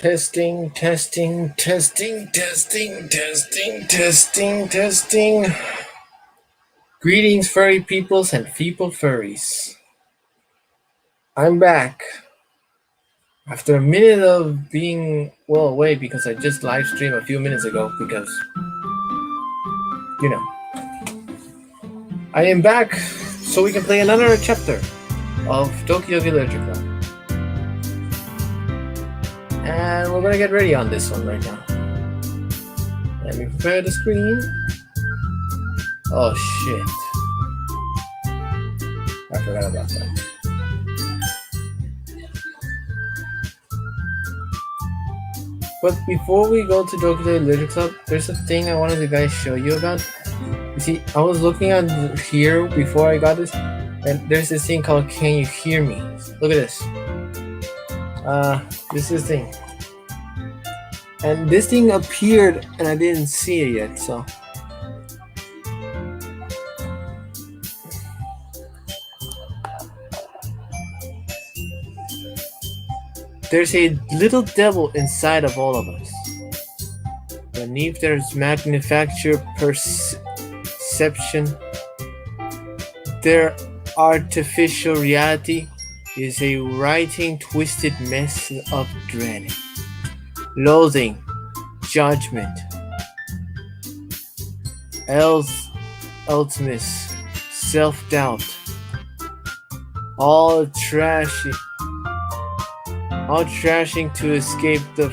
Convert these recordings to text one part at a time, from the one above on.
Testing, testing, testing, testing, testing, testing, testing. Greetings, furry peoples and people furries. I'm back. After a minute of being away because I just live streamed a few minutes ago because, you know. I am back so we can play another chapter of Doki Doki Literature Club. And we're gonna get ready on this one right now. Let me prepare the screen. Oh shit. I forgot about that. But before we go to Doki Doki Literature Club, there's a thing I wanted to guys show you about. You see, I was looking at here before I got this, and there's this thing called Can You Hear Me? Look at this. This is the thing. And this thing appeared and I didn't see it yet, so. There's a little devil inside of all of us. Beneath there's manufactured perception. Their artificial reality is a writing twisted mess of dread, loathing, judgment, ultimate self-doubt, all trashing to escape the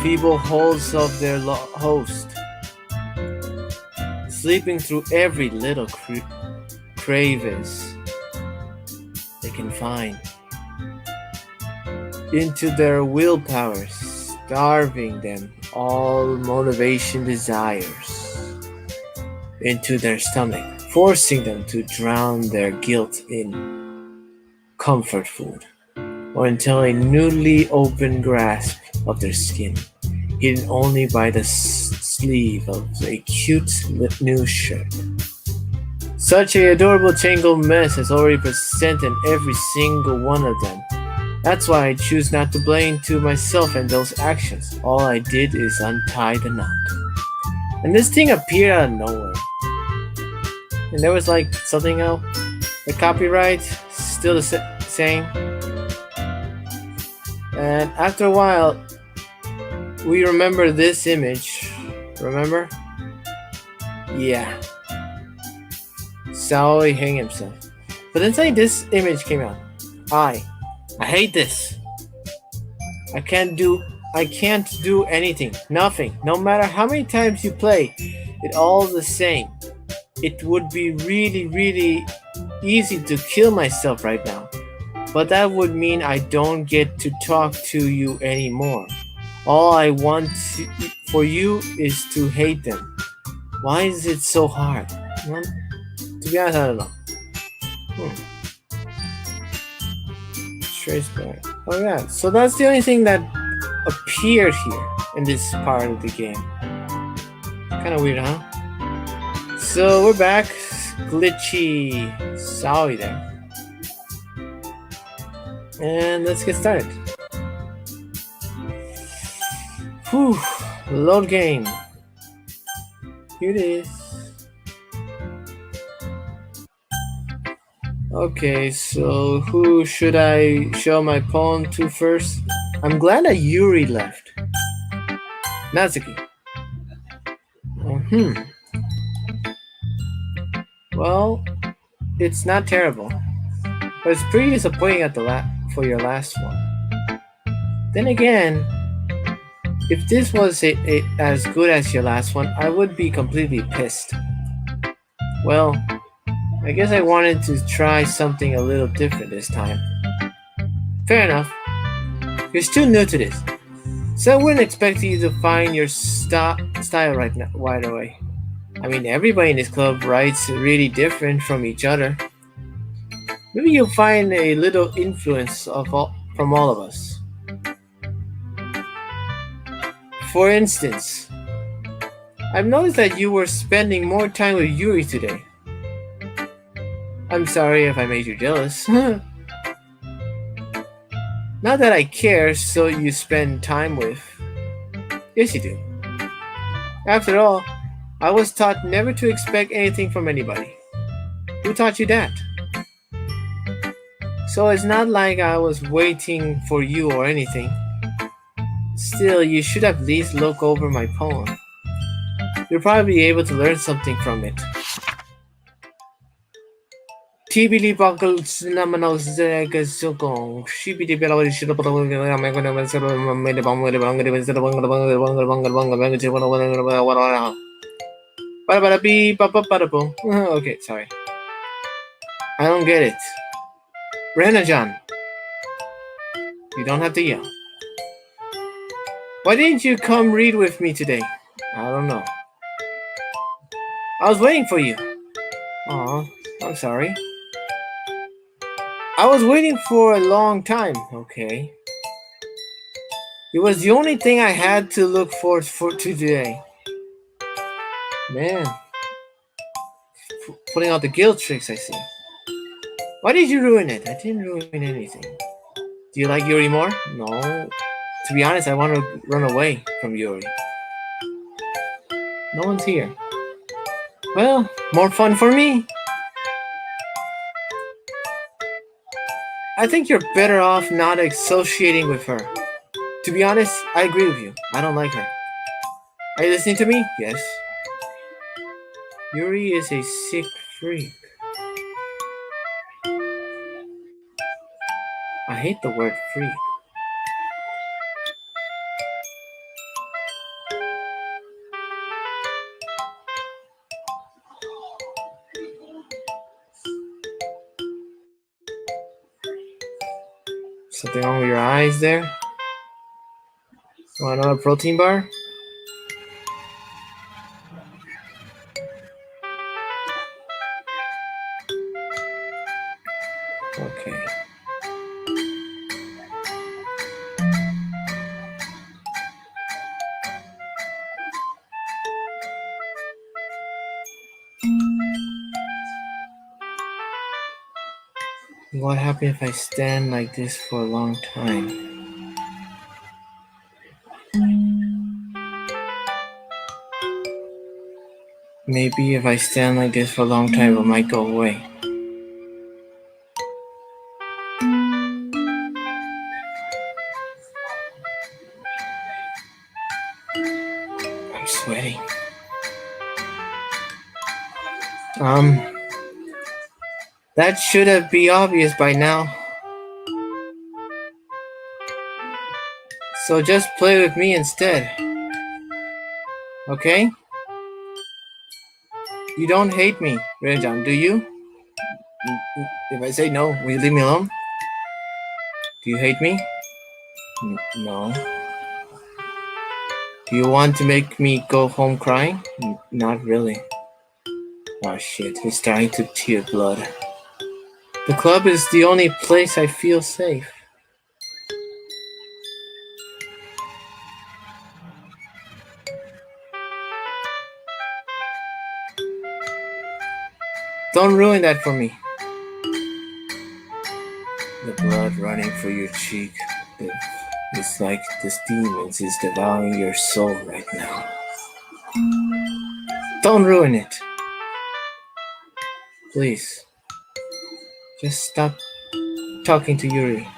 feeble holds of their host, sleeping through every little crevice they can find into their willpower, starving them all motivation desires into their stomach, forcing them to drown their guilt in comfort food, or until a newly opened grasp of their skin, hidden only by the sleeve of a cute new shirt. Such a adorable tangled mess has already present in every single one of them. That's why I choose not to blame to myself and those actions. All I did is untie the knot. And this thing appeared out of nowhere. And there was like something else. The copyright still the same. And after a while, we remember this image. Remember? Yeah. Saoi hang himself. But inside this image came out. I hate this. I can't do anything. Nothing. No matter how many times you play, it all the same. It would be really, really easy to kill myself right now. But that would mean I don't get to talk to you anymore. All I want for you is to hate them. Why is it so hard? Well, to be honest, I don't know. Trace back. Oh yeah, so that's the only thing that appeared here in this part of the game. Kind of weird, huh? So we're back. Glitchy Saoi there. And let's get started. Whew, load game. Here it is. Okay, so who should I show my pawn to first? I'm glad that Yuri left. Natsuki. Well, it's not terrible, but it's pretty disappointing at for your last one. Then again, if this was as good as your last one, I would be completely pissed. Well, I guess I wanted to try something a little different this time. Fair enough. You're still new to this, so I wouldn't expect you to find your style right away. I mean, everybody in this club writes really different from each other. Maybe you'll find a little influence from all of us. For instance, I've noticed that you were spending more time with Yuri today. I'm sorry if I made you jealous. Not that I care, so you spend time with. Yes, you do. After all, I was taught never to expect anything from anybody. Who taught you that? So it's not like I was waiting for you or anything. Still, you should at least look over my poem. You'll probably be able to learn something from it. TBD buckles naman sukong. Shibidi belawadi shidapang Okay, sorry. I don't get it. Renajan, you don't have to yell. Why didn't you come read with me today? I don't know. I was waiting for you. Aw, I'm sorry. I was waiting for a long time, okay? It was the only thing I had to look forward for today. Man, putting out the guilt tricks, I see. Why did you ruin it? I didn't ruin anything. Do you like Yuri more? No. To be honest, I want to run away from Yuri. No one's here. Well, more fun for me. I think you're better off not associating with her. To be honest, I agree with you. I don't like her. Are you listening to me? Yes. Yuri is a sick freak. I hate the word freak. Something wrong with your eyes there? Want another protein bar? Okay. What happens if I stand like this for a long time? Maybe if I stand like this for a long time, it might go away. I'm sweating. That should have been obvious by now. So just play with me instead. Okay? You don't hate me, Rejan, do you? If I say no, will you leave me alone? Do you hate me? No. Do you want to make me go home crying? Not really. Oh shit, he's starting to tear blood. The club is the only place I feel safe. Don't ruin that for me. The blood running for your cheek. It's like this demon is devouring your soul right now. Don't ruin it. Please. Just stop talking to Yuri.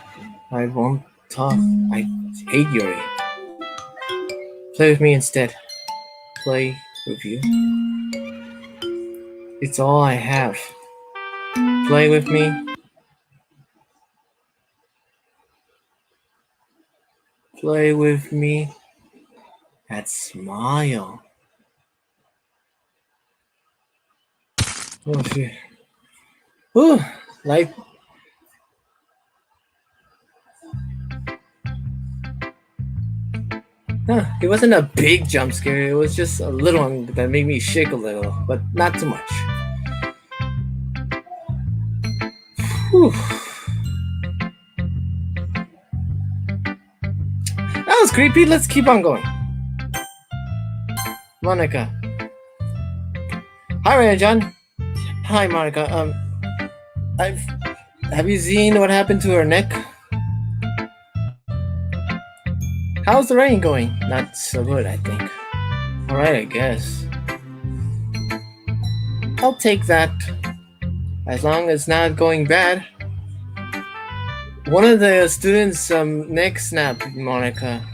I won't talk. I hate Yuri. Play with me instead. Play with you. It's all I have. Play with me. Play with me. That smile. Oh shit. Ooh, life. It wasn't a big jump scare. It was just a little one that made me shake a little, but not too much. Whew. That was creepy. Let's keep on going. Monica. Hi, Rajan. Hi, Monica. Have you seen what happened to her neck? How's the rain going? Not so good, I think. Alright, I guess. I'll take that. As long as it's not going bad. One of the students' neck snapped, Monica.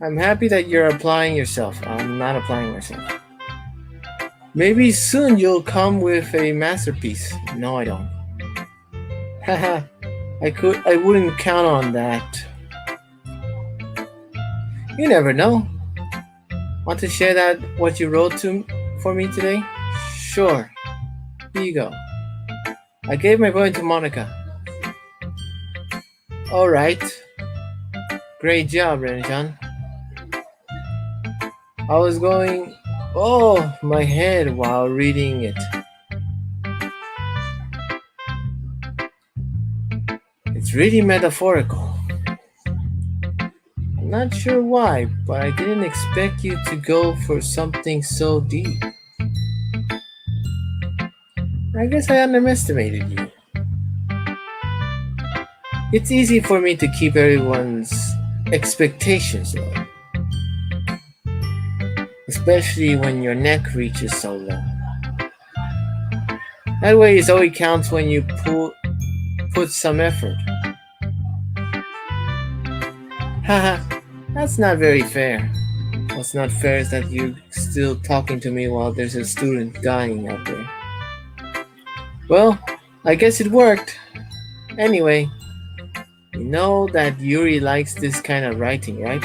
I'm happy that you're applying yourself. I'm not applying myself. Maybe soon you'll come with a masterpiece. No, I don't. Haha, I wouldn't count on that. You never know. Want to share that what you wrote for me today? Sure. Here you go. I gave my poem to Monica. Alright. Great job, Renjan. I was going my head while reading it. It's really metaphorical. I'm not sure why, but I didn't expect you to go for something so deep. I guess I underestimated you. It's easy for me to keep everyone's expectations low. Especially when your neck reaches so low. That way it always counts when you put some effort. Haha, that's not very fair. What's not fair is that you're still talking to me while there's a student dying out there. Well, I guess it worked. Anyway, you know that Yuri likes this kind of writing, right?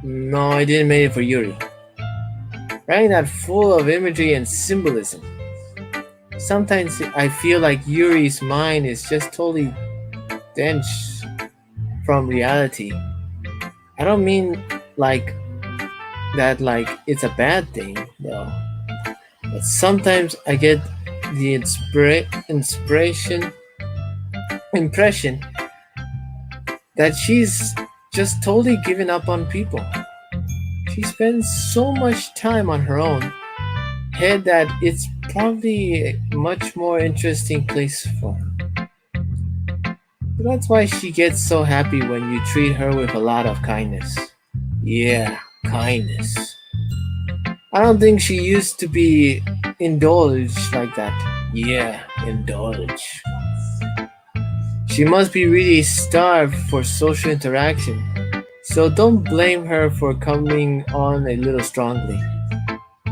No, I didn't make it for Yuri. Writing that full of imagery and symbolism. Sometimes I feel like Yuri's mind is just totally dense from reality. I don't mean like that like it's a bad thing, though. But sometimes I get the impression that she's just totally given up on people. She spends so much time on her own head that it's probably a much more interesting place for her. But that's why she gets so happy when you treat her with a lot of kindness. Yeah, kindness. I don't think she used to be indulged like that. Yeah, indulge. She must be really starved for social interaction. So don't blame her for coming on a little strongly.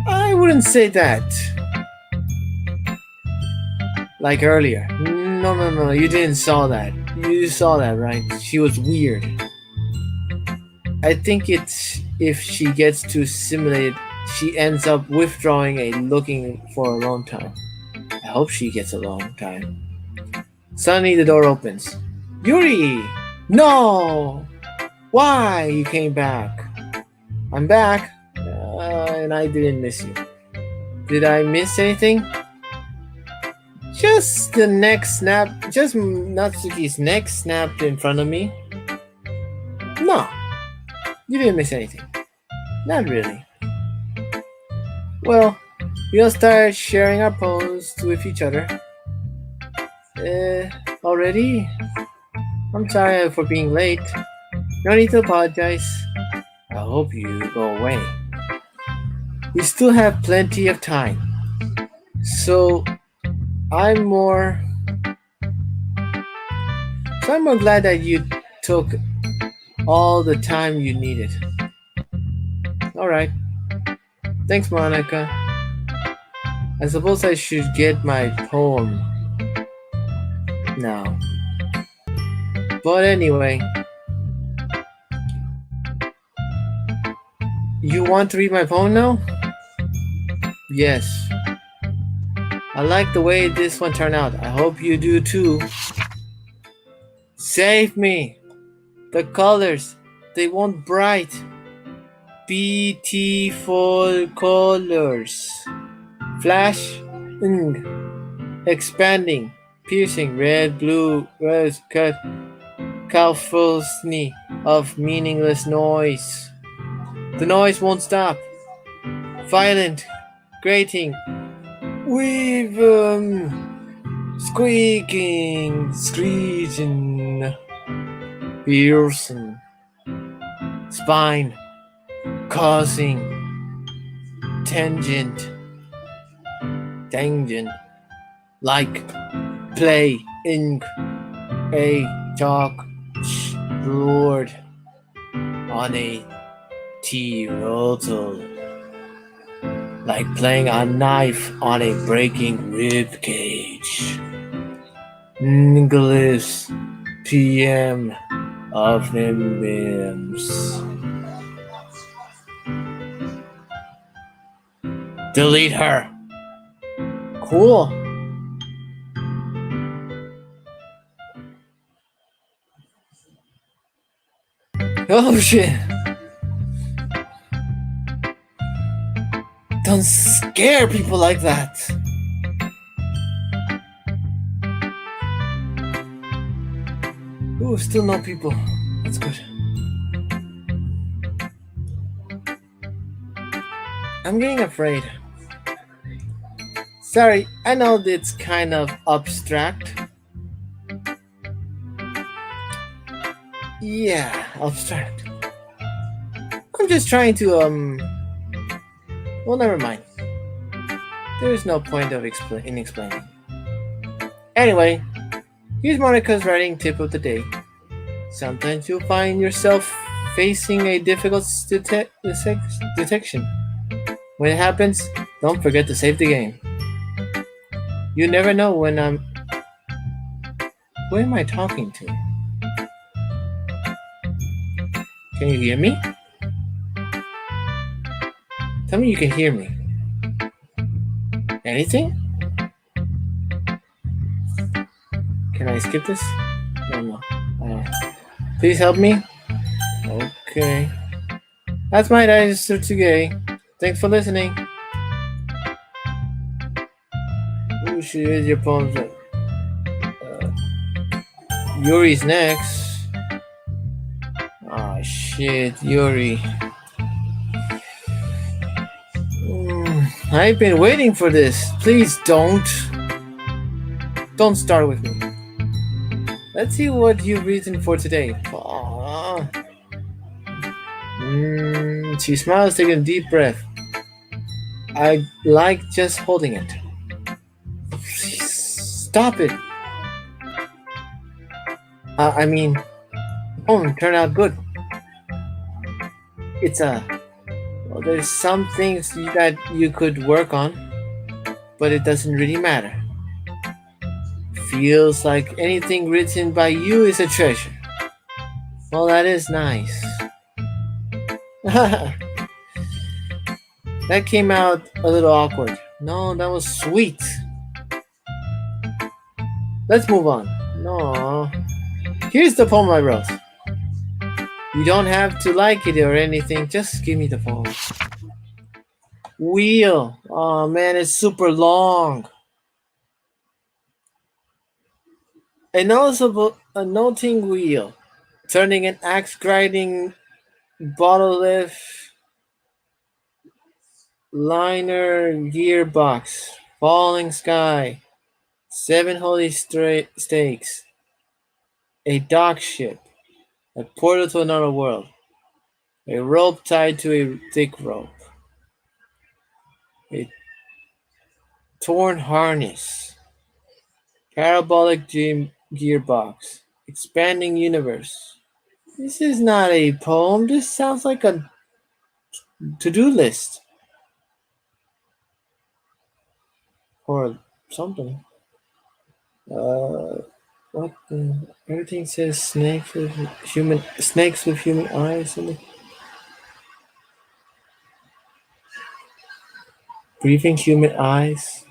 I wouldn't say that. Like earlier. No, you didn't saw that. You saw that, right? She was weird. I think it's if she gets too stimulated, she ends up withdrawing and looking for a long time. I hope she gets a long time. Suddenly the door opens. Yuri! No! Why you came back? I'm back, and I didn't miss you. Did I miss anything? Just the neck snap. Just Natsuki's neck snapped in front of me. No, you didn't miss anything. Not really. Well, we'll start sharing our poems with each other. Already? I'm sorry for being late. No need to apologize. I hope you go away. We still have plenty of time. So I'm more glad that you took all the time you needed. Alright. Thanks, Monica. I suppose I should get my poem now. But anyway, you want to read my poem now? Yes. I like the way this one turned out. I hope you do too. Save me! The colors, they want bright, beautiful colors. Flash, expanding, piercing, red, blue, rose, cut, cacophony of meaningless noise. The noise won't stop. Violent, grating, with squeaking, screeching. ears and spine, causing tangent, tangent, like play, ink, a chalk, board on a tea rotal, like playing a knife on a breaking rib cage. Nicholas PM of Nimbus. Delete her. Cool. Oh shit. Don't scare people like that. Ooh, still no people. That's good. I'm getting afraid. Sorry, I know it's kind of abstract. Yeah, abstract. I'm just trying to, well, never mind. There's no point of in explaining. Anyway, here's Monica's writing tip of the day. Sometimes you'll find yourself facing a difficult detection. When it happens, don't forget to save the game. You never know when I'm. Who am I talking to? Can you hear me? Tell me you can hear me. Anything? Can I skip this? No. Please help me. Okay. That's my digester today. Thanks for listening. Ooh, she is your poems. Yuri's next. Oh shit, Yuri. I've been waiting for this. Please don't. Don't start with me. Let's see what you've written for today. She smiles, taking a deep breath. I like just holding it. Please, stop it. I mean, turned out good. It's well, there's some things that you could work on, but it doesn't really matter. Feels like anything written by you is a treasure. Well, that is nice. That came out a little awkward. No, that was sweet. Let's move on. No. Here's the poem I wrote. You don't have to like it or anything, just give me the poem. Wheel. Oh man, it's super long. A noticeable, a noting wheel, turning an axe grinding bottle lift liner gearbox, falling sky, seven holy stakes, a dock ship, a portal to another world, a rope tied to a thick rope, a torn harness, parabolic gearbox, expanding universe. This is not a poem. This sounds like a to-do list or something. What? Everything says snakes with human eyes. Breathing human eyes.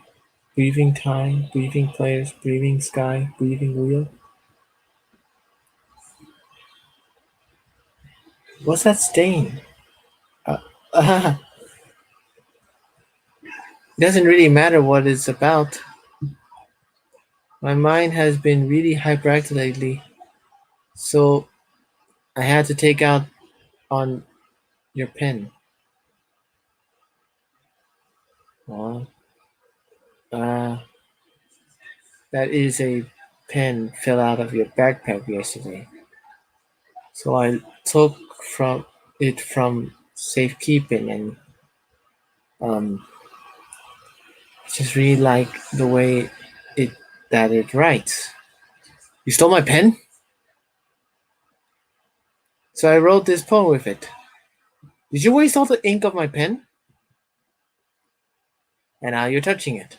Breathing time. Breathing players. Breathing sky. Breathing wheel. What's that stain? It doesn't really matter what it's about. My mind has been really hyperactive lately, so I had to take out on your pen. Oh, uh, that is a pen fell out of your backpack yesterday. So I took from it from safekeeping and um, just really like the way it that it writes. You stole my pen? So I wrote this poem with it. Did you waste all the ink of my pen? And now you're touching it.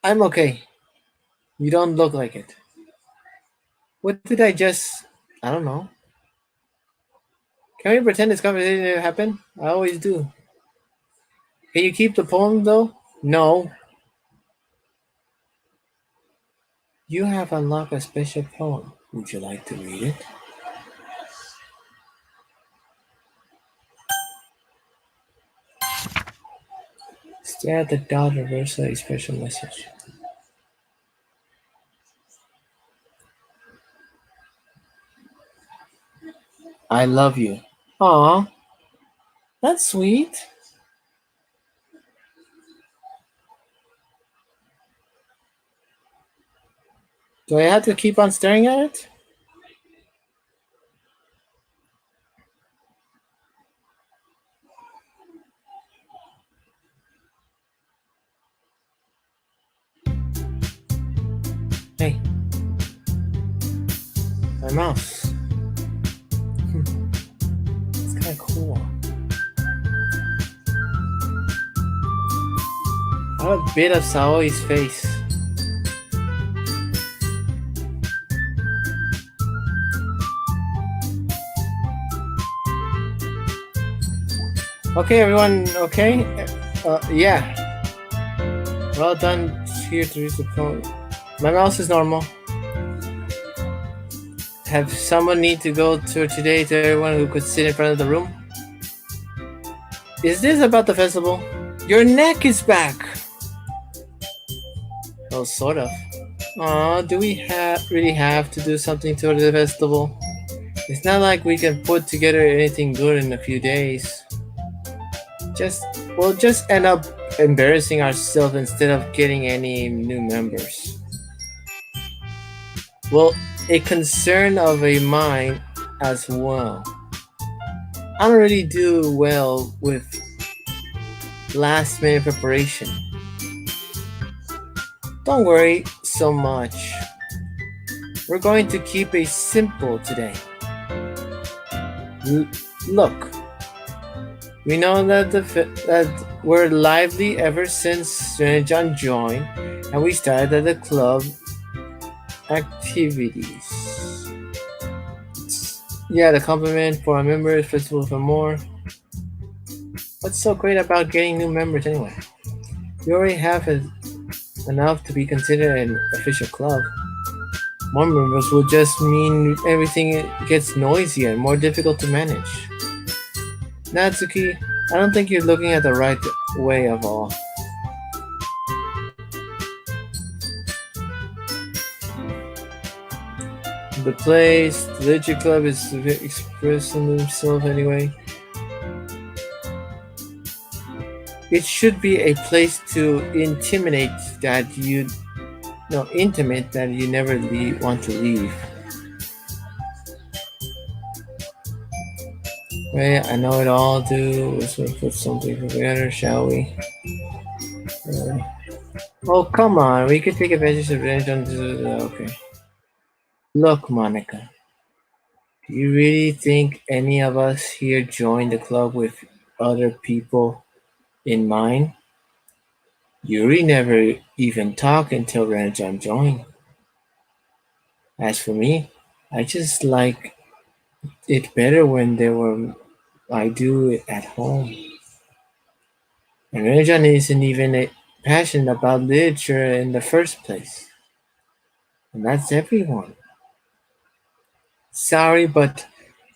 I'm okay. You don't look like it. What did I just. I don't know. Can we pretend this conversation didn't happen? I always do. Can you keep the poem though? No. You have unlocked a special poem. Would you like to read it? Stare at the dot reversal a special message. I love you. Aw, that's sweet. Do I have to keep on staring at it? Hey, my mouse. It's kind of cool. I have a bit of Saoi's face. Okay, everyone. Okay. Yeah. Well done. Here to reach the point. My mouse is normal. Have someone need to go to today to everyone who could sit in front of the room? Is this about the festival? Your neck is back. Well, sort of. Aw, do we really have to do something to the festival? It's not like we can put together anything good in a few days. Just we'll just end up embarrassing ourselves instead of getting any new members. Well, a concern of a mine as well. I don't really do well with last minute preparation. Don't worry so much. We're going to keep it simple today. Look, we know that that we're lively ever since John joined, and we started at the club activities. Yeah, the compliment for our members, festival for more. What's so great about getting new members anyway? We already have enough to be considered an official club. More members will just mean everything gets noisier and more difficult to manage. Natsuki, I don't think you're looking at the right way of all. The place, the Literature Club is expressing himself anyway. It should be a place to intimidate that you no intimate that you never want to leave. Wait, I know it all. Do let's put something together, shall we? Uh, oh come on, we could take advantage of it. Okay. Look, Monica. Do you really think any of us here joined the club with other people in mind? Yuri never even talked until Ranjan joined. As for me, I just like it better when they were I do it at home. And Ranjan isn't even passionate about literature in the first place. And that's everyone. Sorry, but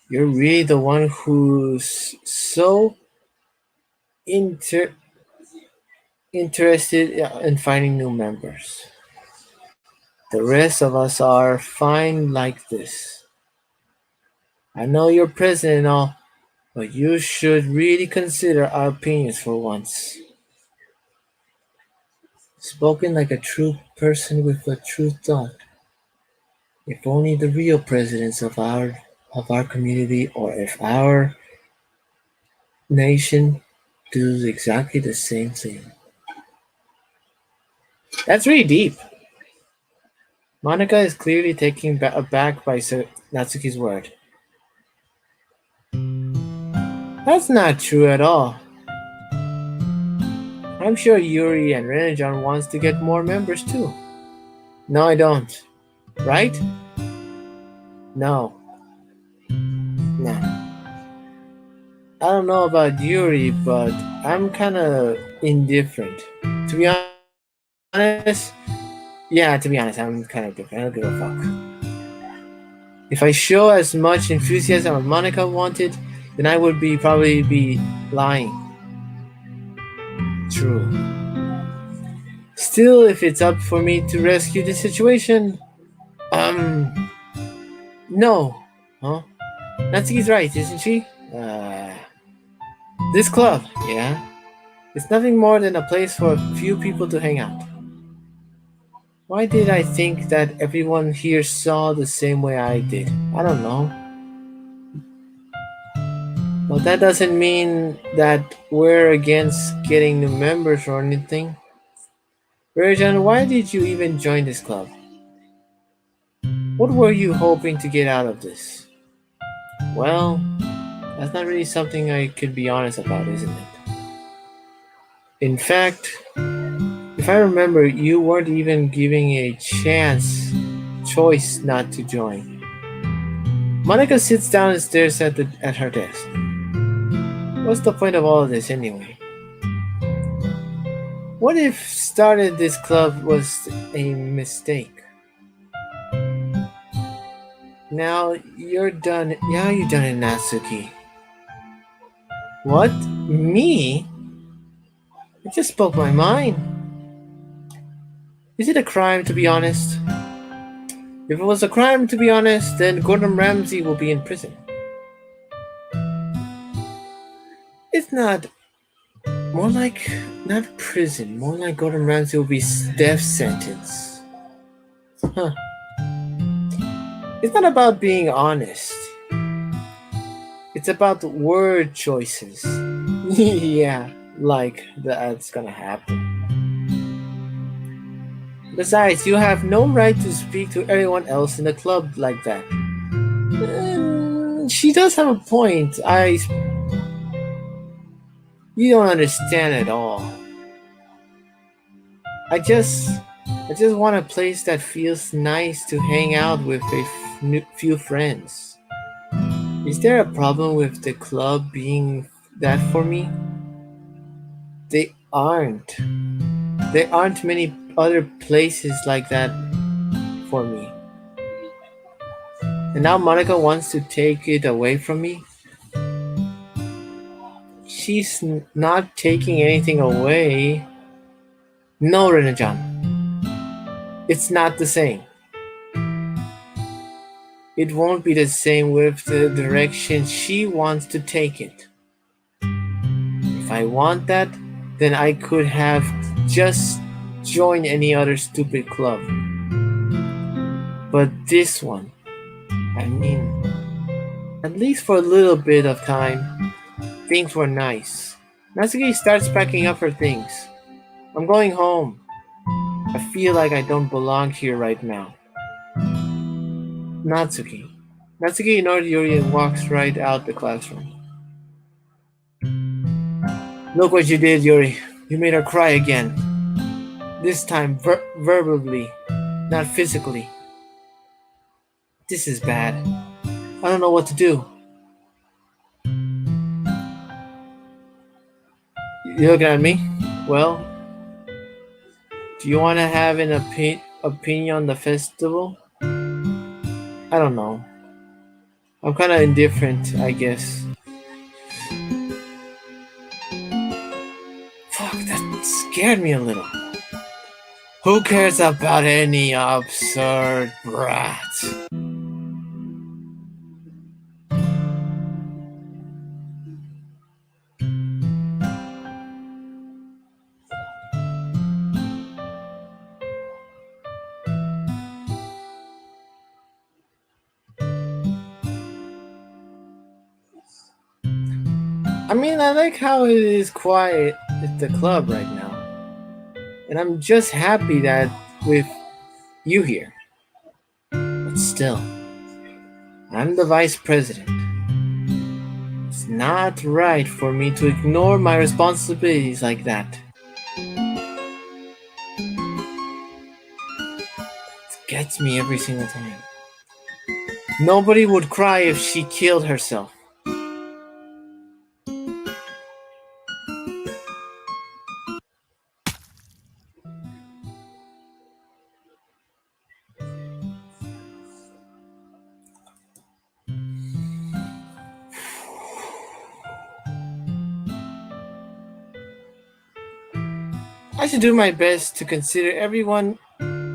you're really the one who's so inter- interested in finding new members. The rest of us are fine like this. I know you're president and all, but you should really consider our opinions for once. Spoken like a true person with a true thought. If only the real presidents of our community or if our nation do exactly the same thing. That's really deep. Monica is clearly taken aback by Natsuki's word. That's not true at all. I'm sure Yuri and Renejan wants to get more members too. No, I don't. Right? No. Nah. I don't know about Yuri, but I'm kinda indifferent. To be honest, yeah, to be honest, I'm kind of different. I don't give a fuck. If I show as much enthusiasm as Monica wanted, then I would probably be lying. True. Still, if it's up for me to rescue the situation, um, no. Huh? Natsuki's right, isn't she? This club, yeah, it's nothing more than a place for a few people to hang out. Why did I think that everyone here saw the same way I did? I don't know. But that doesn't mean that we're against getting new members or anything. Rajan, why did you even join this club? What were you hoping to get out of this? Well, that's not really something I could be honest about, isn't it? In fact, if I remember, you weren't even giving a choice not to join. Monica sits down and stares at her desk. What's the point of all of this anyway? What if starting this club was a mistake? Now you're done. Now you're done in Natsuki. What? Me? I just spoke my mind. Is it a crime to be honest? If it was a crime to be honest, then Gordon Ramsay will be in prison. It's not more like not prison, more like Gordon Ramsay will be death sentence. Huh. It's not about being honest. It's about word choices. Yeah, like that's gonna happen. Besides, you have no right to speak to everyone else in the club like that. She does have a point. You don't understand at all. I just I just want a place that feels nice to hang out with a few friends. Is there a problem with the club being that for me? They aren't. There aren't many other places like that for me. And now Monica wants to take it away from me? She's not taking anything away. No, Renajan. It's not the same. It won't be the same with the direction she wants to take it. If I want that, then I could have just joined any other stupid club. But this one, I mean, at least for a little bit of time, things were nice. Natsuki starts packing up her things. I'm going home. I feel like I don't belong here right now. Natsuki. Natsuki ignores Yuri and walks right out the classroom. Look what you did, Yuri. You made her cry again. This time verbally, not physically. This is bad. I don't know what to do. You looking at me? Well, do you want to have an opinion on the festival? I don't know. I'm kind of indifferent, I guess. Fuck, that scared me a little. Who cares about any absurd brat? I mean, I like how it is quiet at the club right now. And I'm just happy that with you here. But still, I'm the vice president. It's not right for me to ignore my responsibilities like that. It gets me every single time. Nobody would cry if she killed herself. I should do my best to consider everyone's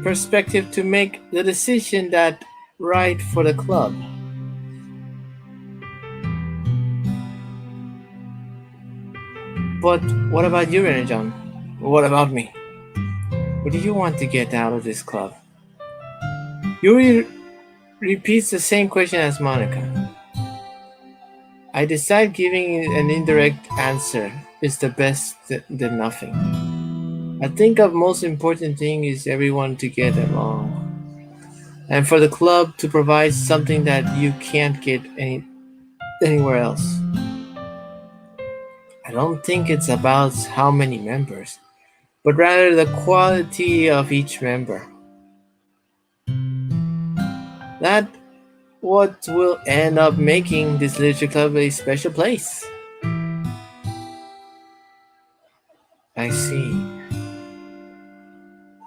perspective to make the decision that right for the club. But what about you, Renejon? What about me? What do you want to get out of this club? Yuri repeats the same question as Monica. I decide giving an indirect answer is the best than nothing. I think the most important thing is everyone to get along. And for the club to provide something that you can't get anywhere else. I don't think it's about how many members, but rather the quality of each member. That what will end up making this literature club a special place. I see.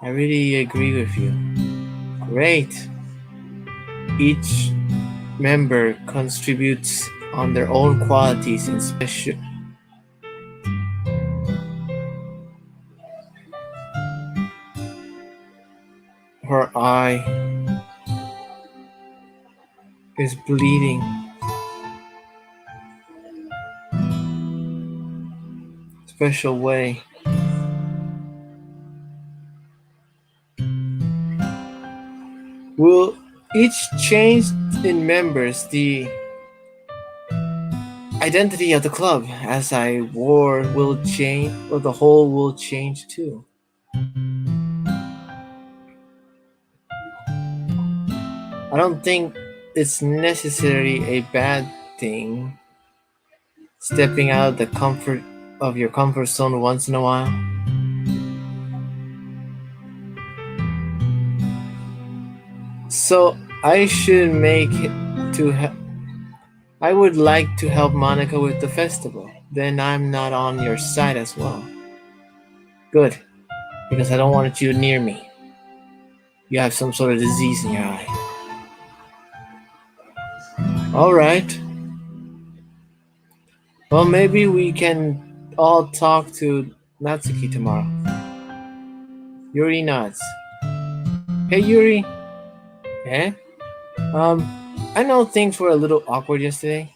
I really agree with you. Great. Each member contributes on their own qualities and special. Her eye is bleeding. Special way. Will each change in members the identity of the club as I war will change or the whole will change too. I don't think it's necessarily a bad thing stepping out of the comfort of your comfort zone once in a while. So I should make I would like to help Monica with the festival. Then I'm not on your side as well. Good, because I don't want you near me. You have some sort of disease in your eye. Alright. Well, maybe we can all talk to Natsuki tomorrow. Yuri nods. Hey Yuri. Eh? I know things were a little awkward yesterday,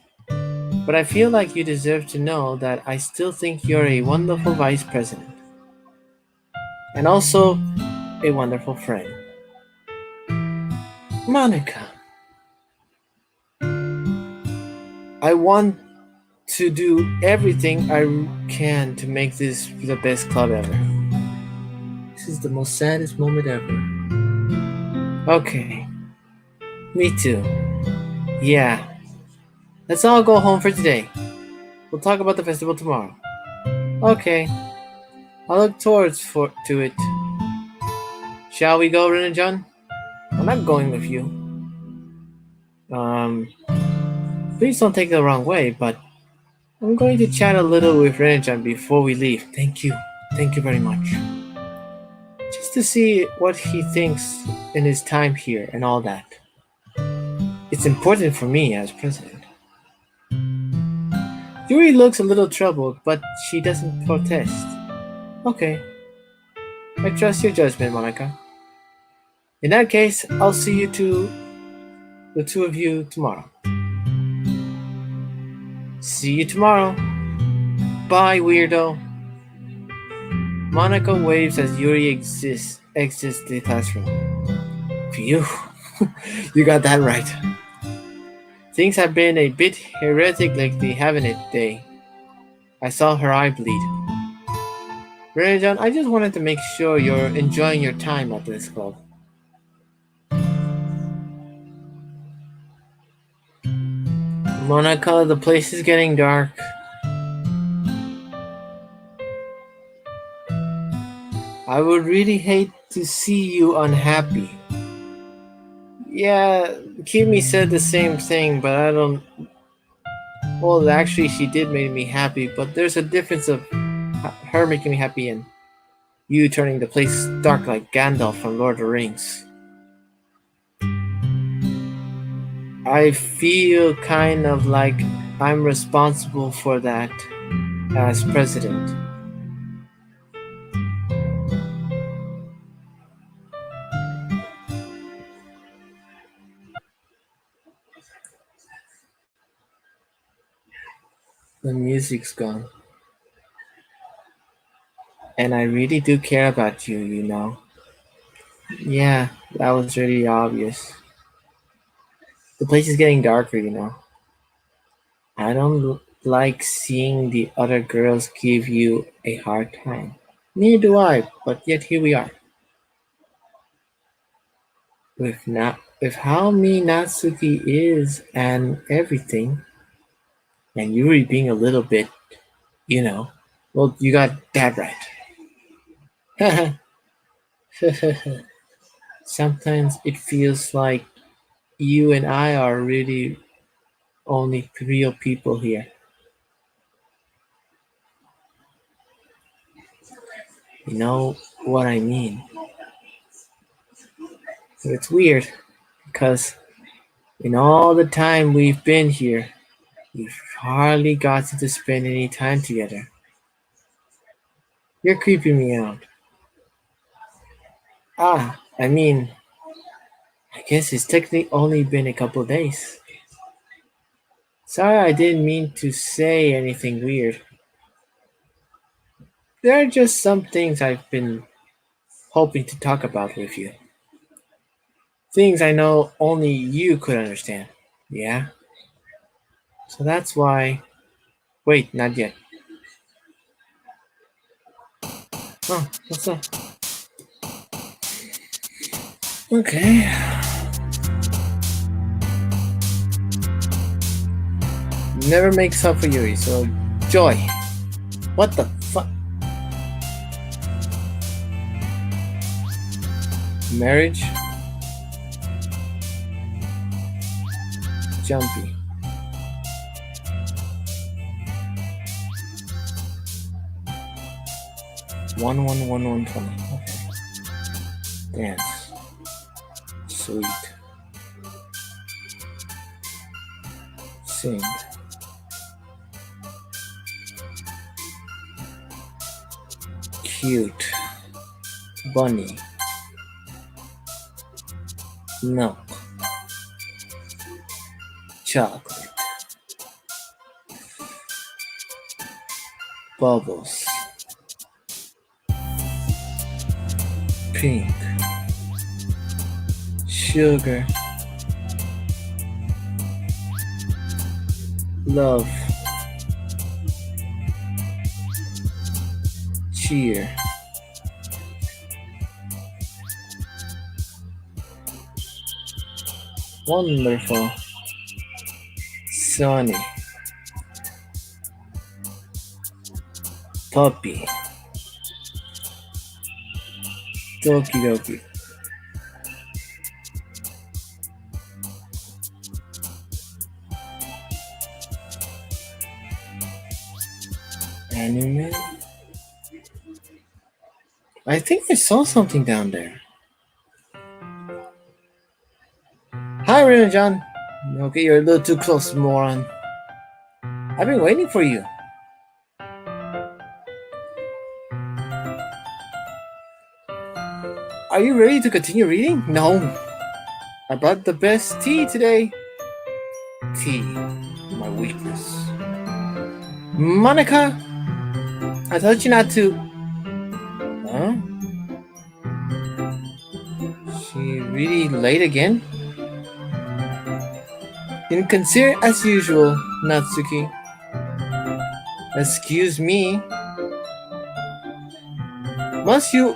but I feel like you deserve to know that I still think you're a wonderful vice president. And also a wonderful friend. Monica. I want to do everything I can to make this the best club ever. This is the most saddest moment ever. Okay. Me too. Yeah. Let's all go home for today. We'll talk about the festival tomorrow. Okay. I'll look to it. Shall we go, Ren and John? I'm not going with you. Please don't take it the wrong way, but I'm going to chat a little with Ren and John before we leave. Thank you. Thank you very much. Just to see what he thinks in his time here and all that. It's important for me as president. Yuri looks a little troubled, but she doesn't protest. Okay. I trust your judgment, Monica. In that case, I'll see the two of you tomorrow. See you tomorrow. Bye, weirdo. Monica waves as Yuri exits the classroom. Phew. You got that right. Things have been a bit heretic lately, haven't it, Day? I saw her eye bleed. Rena-chan, I just wanted to make sure you're enjoying your time at this club. Monica, the place is getting dark. I would really hate to see you unhappy. Yeah, Kimi said the same thing, but I don't. Well, actually, she did make me happy, but there's a difference of her making me happy and you turning the place dark like Gandalf from Lord of the Rings. I feel kind of like I'm responsible for that as president. The music's gone. And I really do care about you, you know. Yeah, that was really obvious. The place is getting darker, you know. I don't like seeing the other girls give you a hard time. Neither do I, but yet here we are. With how me Natsuki is and everything, and Yuri being a little bit, you know, well, you got that right. Sometimes it feels like you and I are really only real people here. You know what I mean? It's weird because in all the time we've been here, we've hardly gotten to spend any time together. You're creeping me out. I mean, I guess it's technically only been a couple days. Sorry, I didn't mean to say anything weird. There are just some things I've been hoping to talk about with you. Things I know only you could understand. Yeah? So that's why. Wait, not yet. Oh, what's that? Okay. Never makes up for Yuri, so Joy. What the fuck? Marriage? Jumpy. One 20. Okay. Dance. Sweet. Sing. Cute. Bunny. Milk. Chocolate. Bubbles. Pink. Sugar. Love. Cheer. Wonderful. Sunny. Puppy. Doki Doki. Anime? I think I saw something down there. Hi, Rena John. Okay, you're a little too close, moron. I've been waiting for you. Are you ready to continue reading? No. I brought the best tea today. Tea, my weakness. Monica, I told you not to. Huh? She really late again? Inconsiderate as usual, Natsuki. Excuse me, must you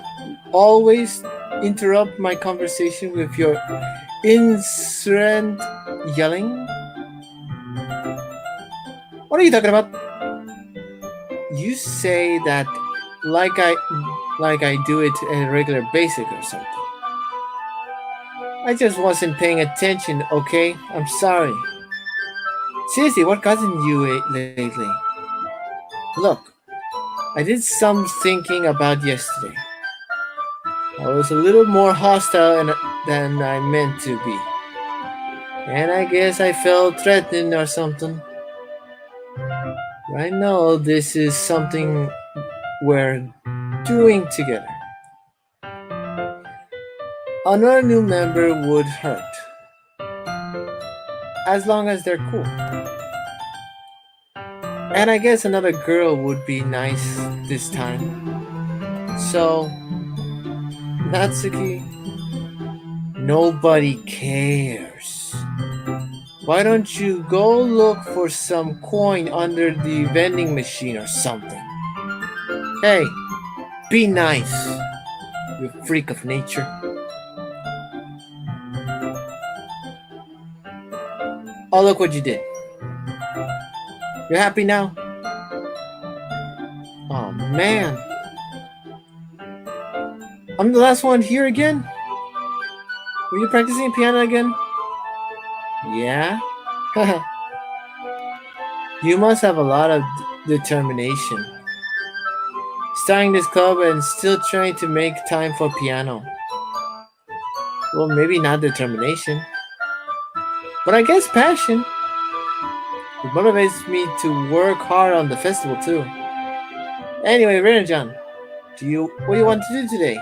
always interrupt my conversation with your insolent yelling? What are you talking about? You say that like I like I do it in a regular basic or something. I just wasn't paying attention, okay? I'm sorry. Seriously, what gotten you lately? Look, I did some thinking about yesterday. I was a little more hostile than I meant to be. And I guess I felt threatened or something. I know this is something we're doing together. Another new member would hurt, as long as they're cool. And I guess another girl would be nice this time. So, Natsuki, nobody cares. Why don't you go look for some coin under the vending machine or something? Hey, be nice, you freak of nature. Oh, look what you did. You're happy now? Oh man. I'm the last one here again? Were you practicing piano again? Yeah? You must have a lot of determination. Starting this club and still trying to make time for piano. Well, maybe not determination, but I guess passion. It motivates me to work hard on the festival too. Anyway, Renajan, what do you want to do today?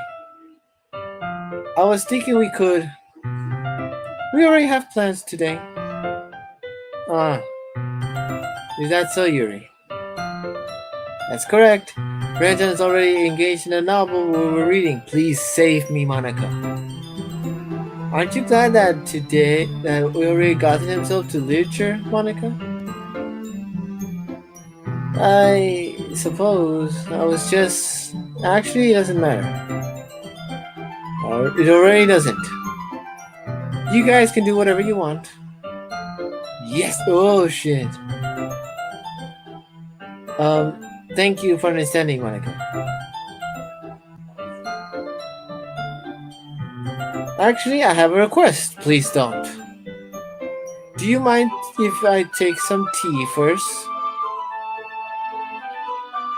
I was thinking we could. We already have plans today. Ah, is that so, Yuri? That's correct. Renajan is already engaged in a novel we were reading. Please save me, Monica. Aren't you glad that today that we already gotten himself to literature, Monica? I suppose I was just. Actually, it doesn't matter. Or it already doesn't. You guys can do whatever you want. Yes. Oh shit. Thank you for understanding, Monica. Actually, I have a request. Please don't. Do you mind if I take some tea first?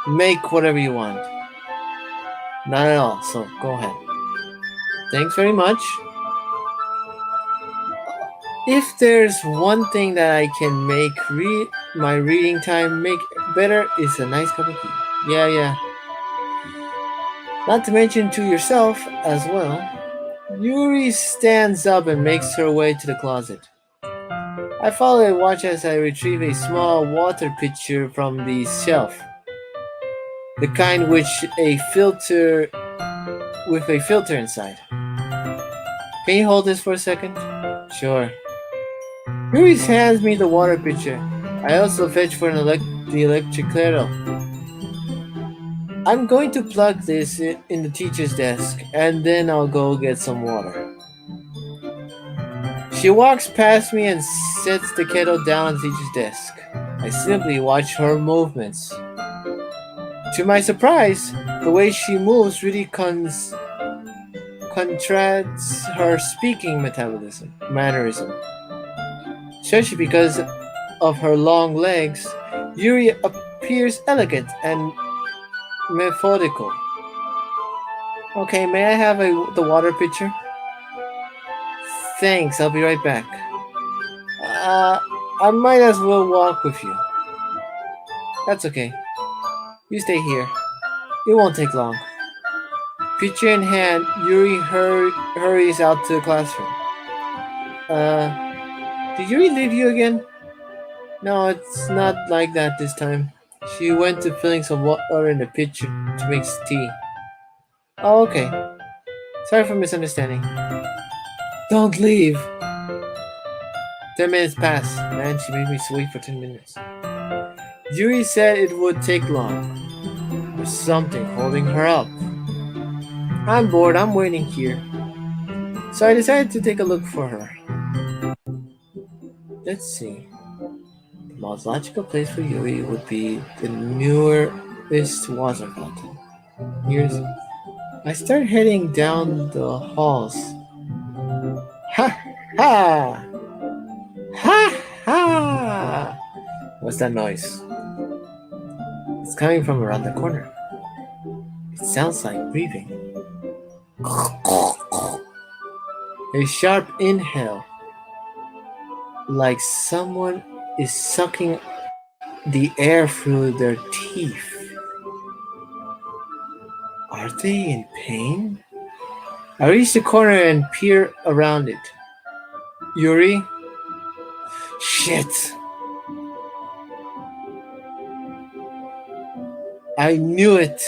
Make whatever you want. Not at all, so go ahead. Thanks very much. If there's one thing that I can make my reading time make better, it's a nice cup of tea. Yeah, yeah. Not to mention to yourself as well. Yuri stands up and makes her way to the closet. I follow and watch as I retrieve a small water pitcher from the shelf. The kind with a filter inside. Can you hold this for a second? Sure. Yuri hands me the water pitcher. I also fetch for the electric kettle. I'm going to plug this in the teacher's desk, and then I'll go get some water. She walks past me and sets the kettle down on the teacher's desk. I simply watch her movements. To my surprise, the way she moves really contrasts her speaking mannerism. Especially because of her long legs, Yuri appears elegant and methodical. Okay, may I have the water pitcher? Thanks, I'll be right back. I might as well walk with you. That's okay. You stay here. It won't take long. Pitcher in hand, Yuri hurries out to the classroom. Did Yuri leave you again? No, it's not like that this time. She went to filling some water in the pitcher to make tea. Oh, okay. Sorry for misunderstanding. Don't leave. 10 minutes pass. Man, she made me wait for 10 minutes. Yuri said it would take long. There's something holding her up. I'm bored, I'm waiting here. So I decided to take a look for her. Let's see. The most logical place for Yuri would be the nearest water fountain. Here's. I start heading down the halls. Ha ha! Ha ha! What's that noise? It's coming from around the corner. It sounds like breathing. A sharp inhale, like someone is sucking the air through their teeth. Are they in pain? I reach the corner and peer around it. Yuri? Shit! I knew it!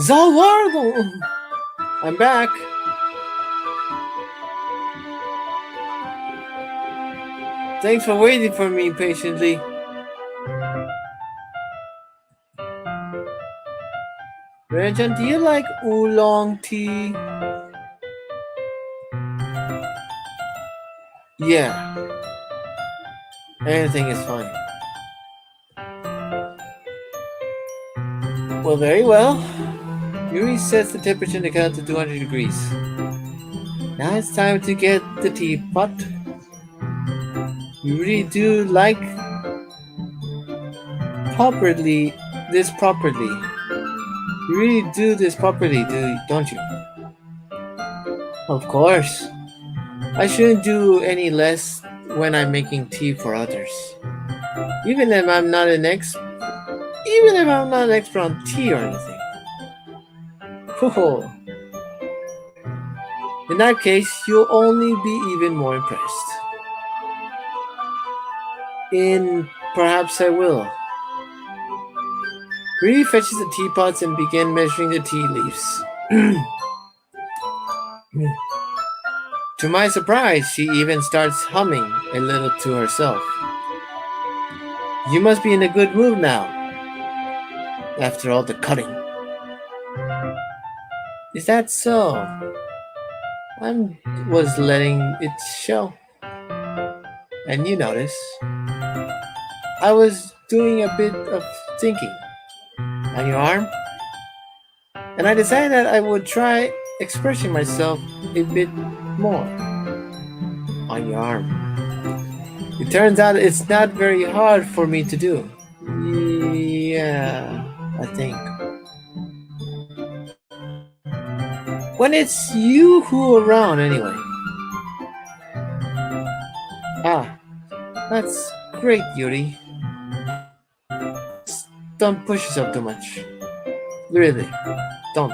Zalwardo! I'm back! Thanks for waiting for me patiently. Ranjan, do you like oolong tea? Yeah, anything is fine. Well, very well. Yuri sets the temperature in the kettle to 200 degrees. Now it's time to get the teapot. You really do like properly this properly. You really do this properly, don't you? Of course. I shouldn't do any less when I'm making tea for others. Even if I'm not an expert on tea or anything. Oh, in that case, you'll only be even more impressed. Perhaps I will. Riri fetches the teapots and begins measuring the tea leaves. To my surprise, she even starts humming a little to herself. You must be in a good mood now, after all the cutting. Is that so? I was letting it show. And you notice, I was doing a bit of thinking on your arm, and I decided that I would try expressing myself a bit more on your arm. It turns out it's not very hard for me to do. Yeah, I think. When it's you who are around anyway. Ah, that's great, Yuri. Don't push yourself too much. Really, don't.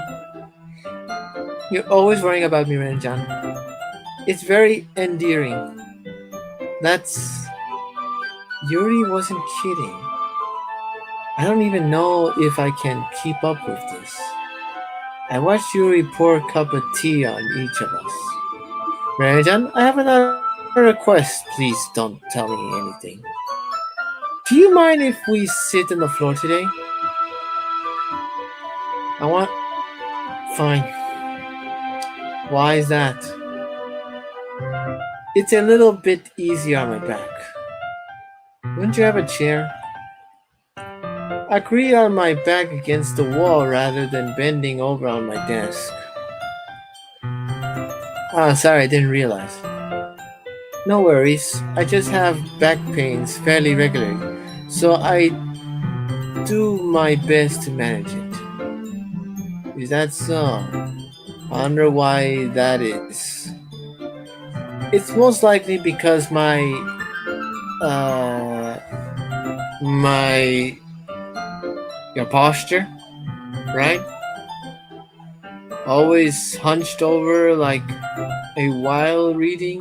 You're always worrying about me, Ranjan. It's very endearing. That's... Yuri wasn't kidding. I don't even know if I can keep up with this. I watched Yuri pour a cup of tea on each of us. Ranjan, I have another request. Please don't tell me anything. Do you mind if we sit on the floor today? I want... Fine. Why is that? It's a little bit easier on my back. Wouldn't you have a chair? I create on my back against the wall rather than bending over on my desk. Ah, sorry, I didn't realize. No worries, I just have back pains fairly regularly, so I do my best to manage it. Is that so? I wonder why that is. It's most likely because your posture, right? Always hunched over like a while reading.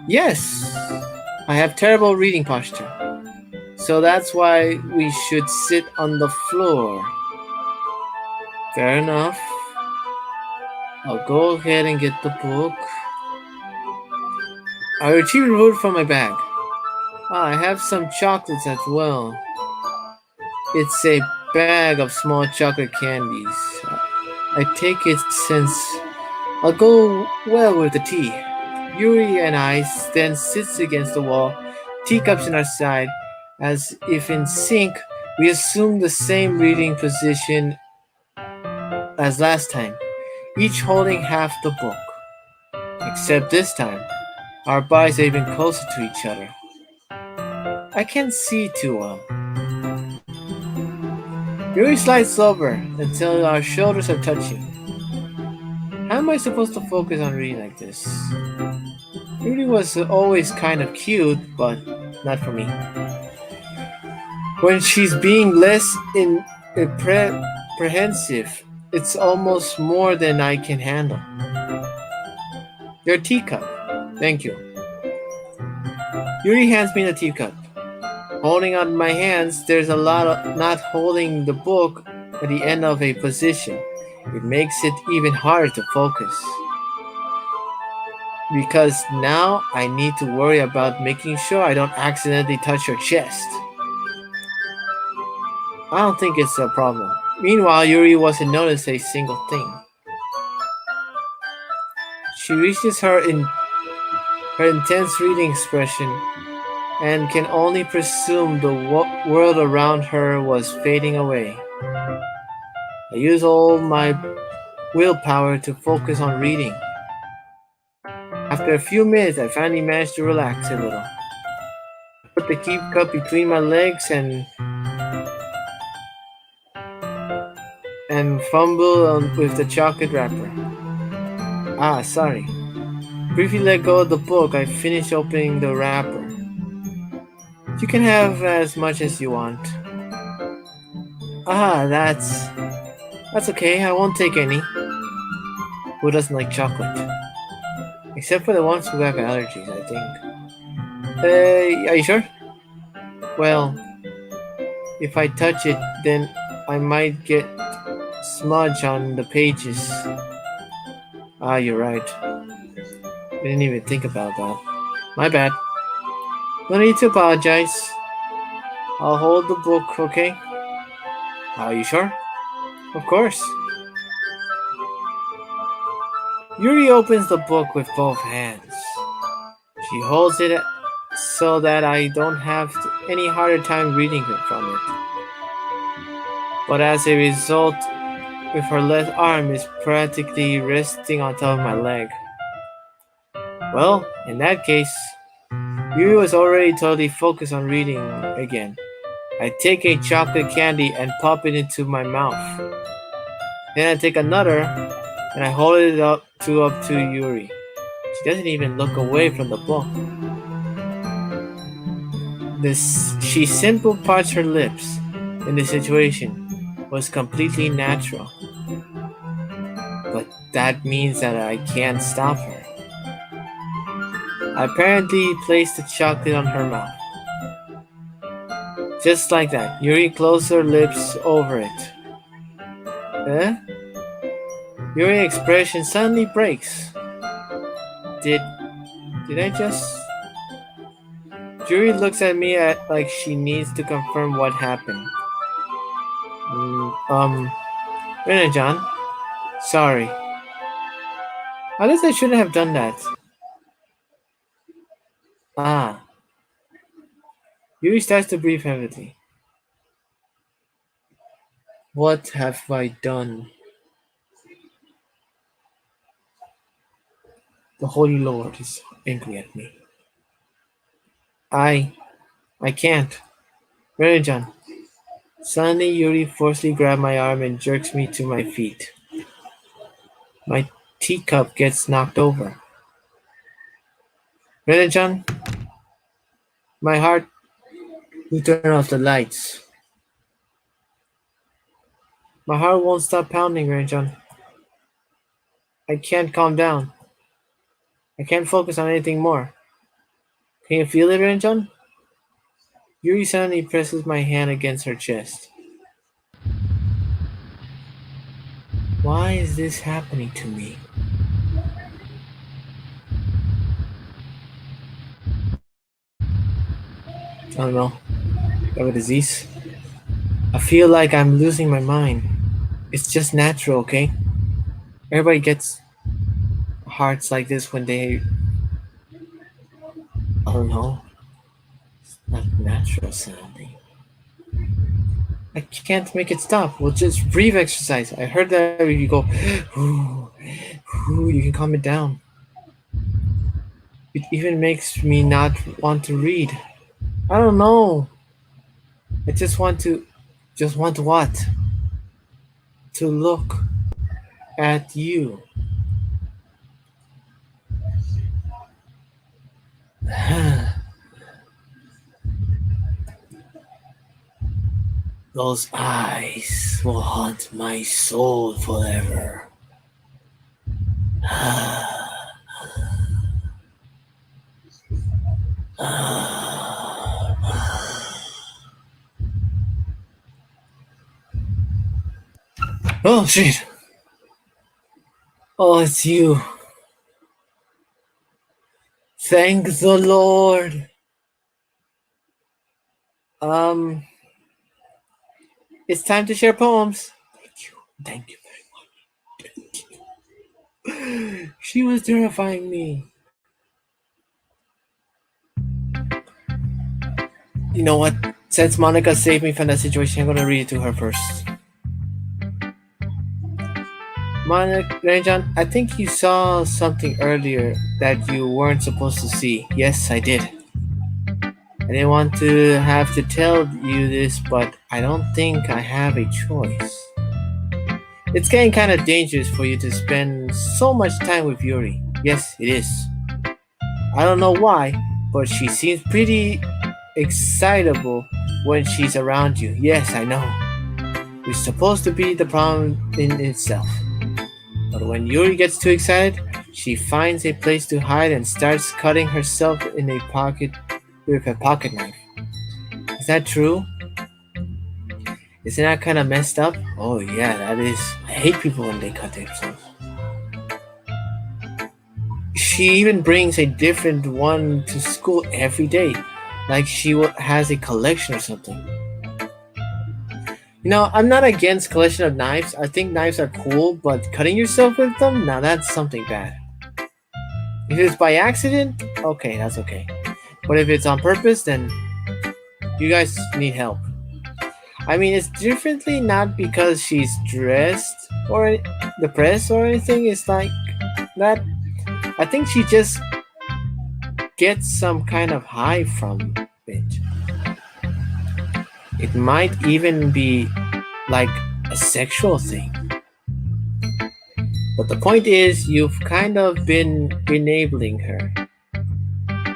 Yes, I have terrible reading posture. So that's why we should sit on the floor. Fair enough. I'll go ahead and get the book. I retrieve the book from my bag. I have some chocolates as well. It's a bag of small chocolate candies. I take it since I'll go well with the tea. Yuri and I then sits against the wall, teacups in our side, as if in sync. We assume the same reading position as last time, each holding half the book. Except this time, our bodies are even closer to each other. I can't see too well. Yuri slides over until our shoulders are touching. How am I supposed to focus on reading like this? Yuri was always kind of cute, but not for me. When she's being less apprehensive, it's almost more than I can handle. Your teacup. Thank you. Yuri hands me the teacup. Holding on my hands, there's a lot of not holding the book at the end of a position. It makes it even harder to focus. Because now I need to worry about making sure I don't accidentally touch her chest. I don't think it's a problem. Meanwhile, Yuri wasn't noticed a single thing. She reaches her intense reading expression and can only presume the world around her was fading away. I use all my willpower to focus on reading. After a few minutes, I finally managed to relax a little. I put the keep cup between my legs and fumble with the chocolate wrapper. Ah, sorry. Briefly let go of the book, I finish opening the wrapper. You can have as much as you want. Ah, that's okay. I won't take any. Who doesn't like chocolate? Except for the ones who have allergies, I think. Are you sure? Well, if I touch it, then I might get smudge on the pages. Ah, you're right. I didn't even think about that. My bad. No need to apologize. I'll hold the book, okay? Are you sure? Of course. Yuri opens the book with both hands. She holds it so that I don't have any harder time reading from it. But as a result, with her left arm is practically resting on top of my leg. Well, in that case, Yuri was already totally focused on reading again. I take a chocolate candy and pop it into my mouth. Then I take another and I hold it up to Yuri. She doesn't even look away from the book. She simply parts her lips. In this situation was completely natural. But that means that I can't stop her. I apparently placed the chocolate on her mouth. Just like that, Yuri closed her lips over it. Eh? Yuri's expression suddenly breaks. Did I just... Yuri looks at me like she needs to confirm what happened. Rena-chan, sorry. I guess I shouldn't have done that. Ah. Yuri starts to breathe heavily. What have I done? The Holy Lord is angry at me. I can't. Rena-chan. Suddenly Yuri forcefully grabs my arm and jerks me to my feet. My teacup gets knocked over. Rena-chan, my heart, you turn off the lights. My heart won't stop pounding, Rena-chan. I can't calm down. I can't focus on anything more. Can you feel it, Rena-chan? Yuri suddenly presses my hand against her chest. Why is this happening to me? I don't know. I have a disease. I feel like I'm losing my mind. It's just natural, okay? Everybody gets hearts like this when they, I don't know, not natural sounding. I can't make it stop. We'll just breathe exercise. I heard that if you go, ooh, ooh, you can calm it down. It even makes me not want to read. I don't know. I just want what? To look at you. Those eyes will haunt my soul forever. Oh shit! Oh, it's you. Thank the Lord. Um, it's time to share poems. Thank you. Thank you very much. She was terrifying me. You know what? Since Monica saved me from that situation, I'm gonna read it to her first. Monica, Ranjan, I think you saw something earlier that you weren't supposed to see. Yes, I did. I didn't want to have to tell you this, but I don't think I have a choice. It's getting kind of dangerous for you to spend so much time with Yuri. Yes, it is. I don't know why, but she seems pretty excitable when she's around you. Yes, I know. It's supposed to be the problem in itself. But when Yuri gets too excited, she finds a place to hide and starts cutting herself in a pocket with a pocket knife. Is that true? Isn't that kind of messed up? Oh yeah, that is. I hate people when they cut themselves. She even brings a different one to school every day, like she has a collection or something. You know, I'm not against collection of knives. I think knives are cool, but cutting yourself with them, now that's something bad. If it's by accident, okay, that's okay. But if it's on purpose, then you guys need help. I mean, it's differently not because she's dressed or depressed or anything. It's like that. I think she just gets some kind of high from it. It might even be like a sexual thing. But the point is, you've kind of been enabling her.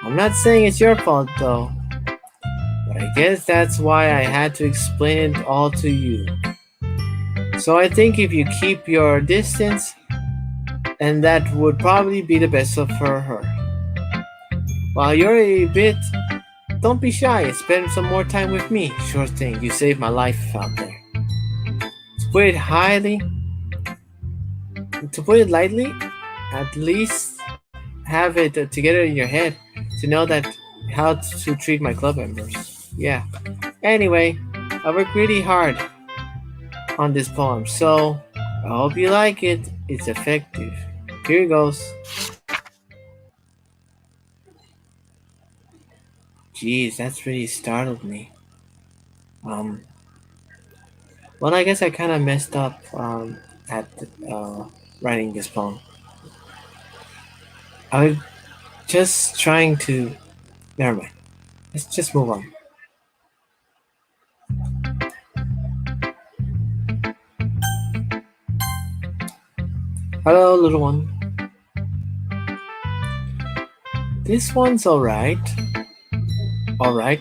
I'm not saying it's your fault though, but I guess that's why I had to explain it all to you. So I think if you keep your distance, and that would probably be the best for her. While you're a bit, don't be shy. Spend some more time with me. Sure thing. You saved my life out there. To put it highly, to put it lightly, at least have it together in your head to know that how to treat my club members. Yeah. Anyway, I worked really hard on this poem, so I hope you like it. It's effective. Here it goes. Jeez, that's really startled me. Um, well, I guess I kind of messed up at writing this poem. I was just trying to. Never mind. Let's just move on. Hello, little one. This one's alright. Alright.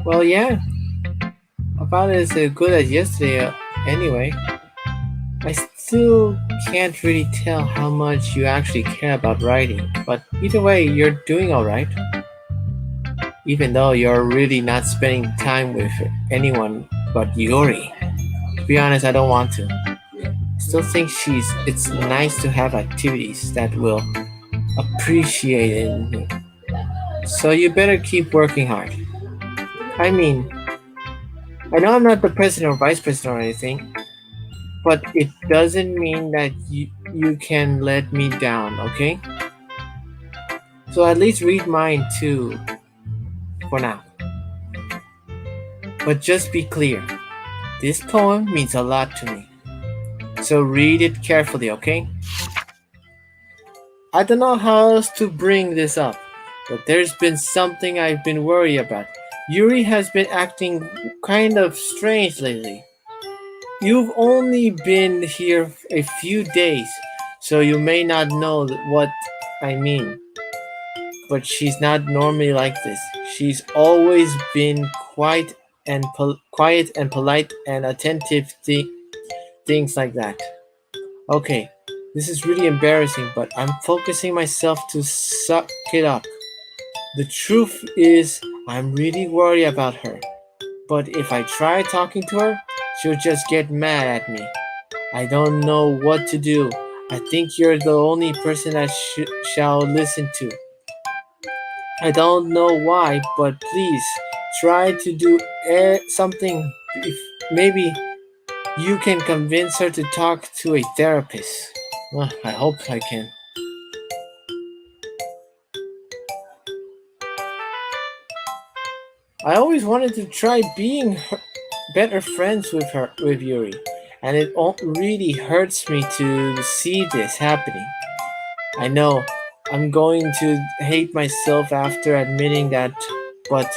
Well, yeah. About as good as yesterday, anyway. I still can't really tell how much you actually care about writing, but either way, you're doing alright. Even though you're really not spending time with anyone but Yuri. To be honest, I don't want to. I still think it's nice to have activities that will appreciate it. So you better keep working hard. I mean, I know I'm not the president or vice president or anything, but it doesn't mean that you can let me down, okay? So at least read mine too, for now. But just be clear, this poem means a lot to me. So read it carefully, okay? I don't know how else to bring this up, but there's been something I've been worried about. Yuri has been acting kind of strange lately. You've only been here a few days, so you may not know what I mean. But she's not normally like this. She's always been quiet and polite and attentive things like that. Okay, this is really embarrassing, but I'm focusing myself to suck it up. The truth is, I'm really worried about her. But if I try talking to her, she'll just get mad at me. I don't know what to do. I think you're the only person I shall listen to. I don't know why, but please try to do something. If maybe you can convince her to talk to a therapist. I hope I can. I always wanted to try being better friends with Yuri, and it really hurts me to see this happening. I know I'm going to hate myself after admitting that, but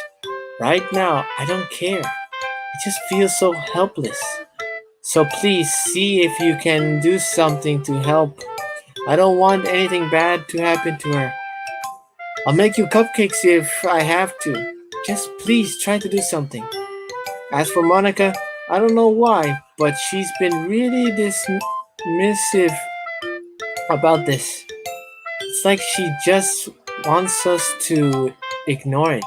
right now I don't care. I just feel so helpless. So please see if you can do something to help. I don't want anything bad to happen to her. I'll make you cupcakes if I have to. Just please try to do something. As for Monica, I don't know why, but she's been really dismissive about this. It's like she just wants us to ignore it.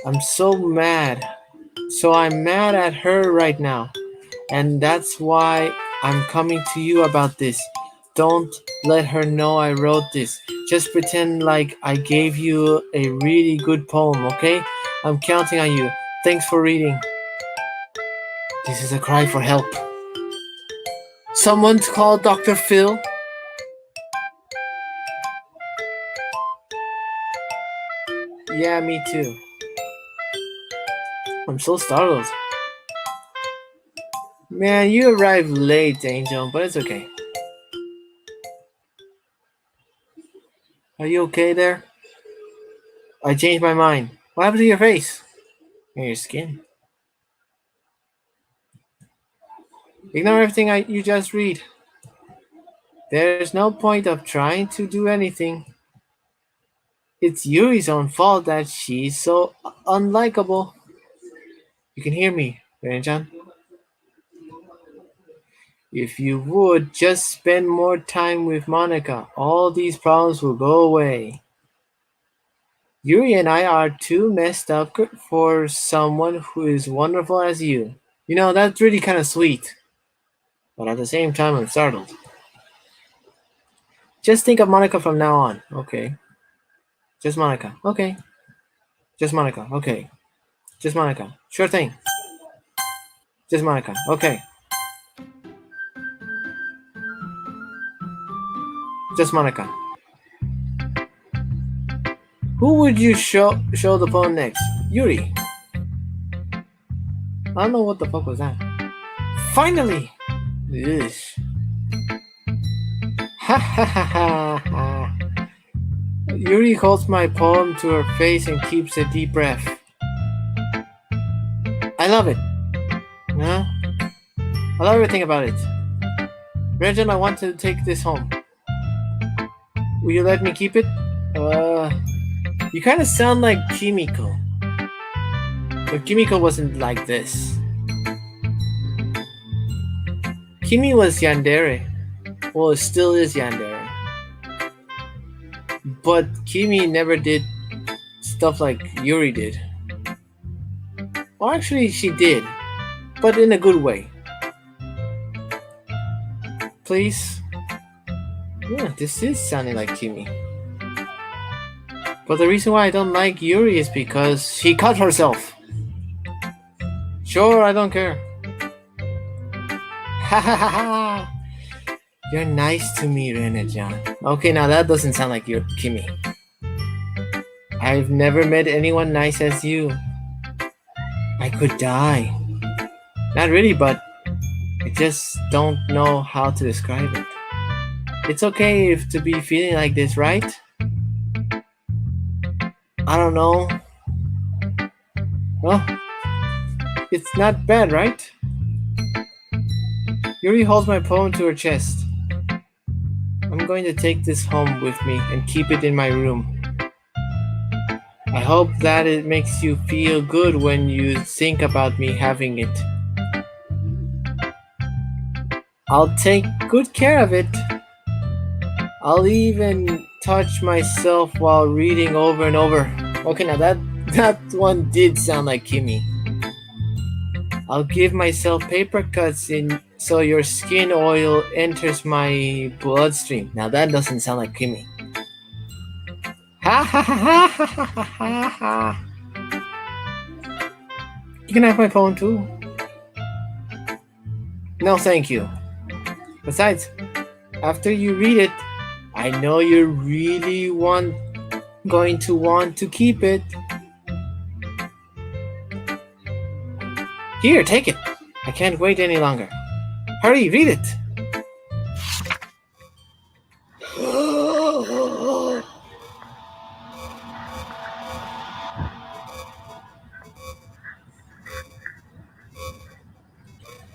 I'm so mad. So I'm mad at her right now. And that's why I'm coming to you about this. Don't let her know I wrote this. Just pretend like I gave you a really good poem, okay? I'm counting on you. Thanks for reading. This is a cry for help. Someone call Dr. Phil? Yeah, me too. I'm so startled. Man, you arrived late, Angel, but it's okay. Are you okay there? I changed my mind. What happened to your face? And your skin? Ignore everything you just read. There's no point of trying to do anything. It's Yuri's own fault that she's so unlikable. You can hear me, Renjan. If you would just spend more time with Monica, all these problems will go away. Yuri and I are too messed up for someone who is wonderful as you. You know, that's really kind of sweet. But at the same time, I'm startled. Just think of Monica from now on. Okay. Just Monica. Okay. Just Monica. Okay. Just Monica. Sure thing. Just Monica. Okay. Just Monica. Who would you show the phone next? Yuri. I don't know what the fuck was that. Finally! Ugh. Ha ha ha ha ha. Yuri holds my poem to her face and keeps a deep breath. I love it. Huh? I love everything about it. Regin, I want to take this home. Will you let me keep it? You kind of sound like Kimiko. But Kimiko wasn't like this. Kimi was Yandere. Well, it still is Yandere. But Kimi never did stuff like Yuri did. Well, actually, she did. But in a good way. Please? Yeah, this is sounding like Kimi. But the reason why I don't like Yuri is because she cut herself. Sure, I don't care. Ha ha ha ha! You're nice to me, Rena-chan. Okay, now that doesn't sound like you're Kimi. I've never met anyone nice as you. I could die. Not really, but I just don't know how to describe it. It's okay if to be feeling like this, right? I don't know. Well, it's not bad, right? Yuri holds my poem to her chest. I'm going to take this home with me and keep it in my room. I hope that it makes you feel good when you think about me having it. I'll take good care of it. I'll even touch myself while reading over and over. Okay, now that one did sound like Kimi. I'll give myself paper cuts in so your skin oil enters my bloodstream. Now that doesn't sound like Kimi. Ha ha ha ha ha ha ha ha. You can have my phone too. No, thank you. Besides, after you read it, I know you're really going to want to keep it. Here, take it. I can't wait any longer. Hurry, read it.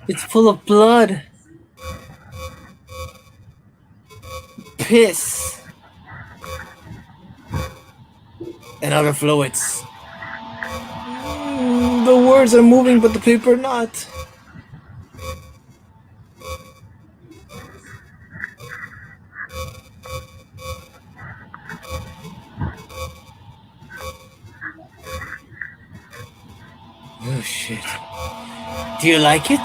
It's full of blood, piss, and other fluids. The words are moving, but the paper not. Oh shit. Do you like it?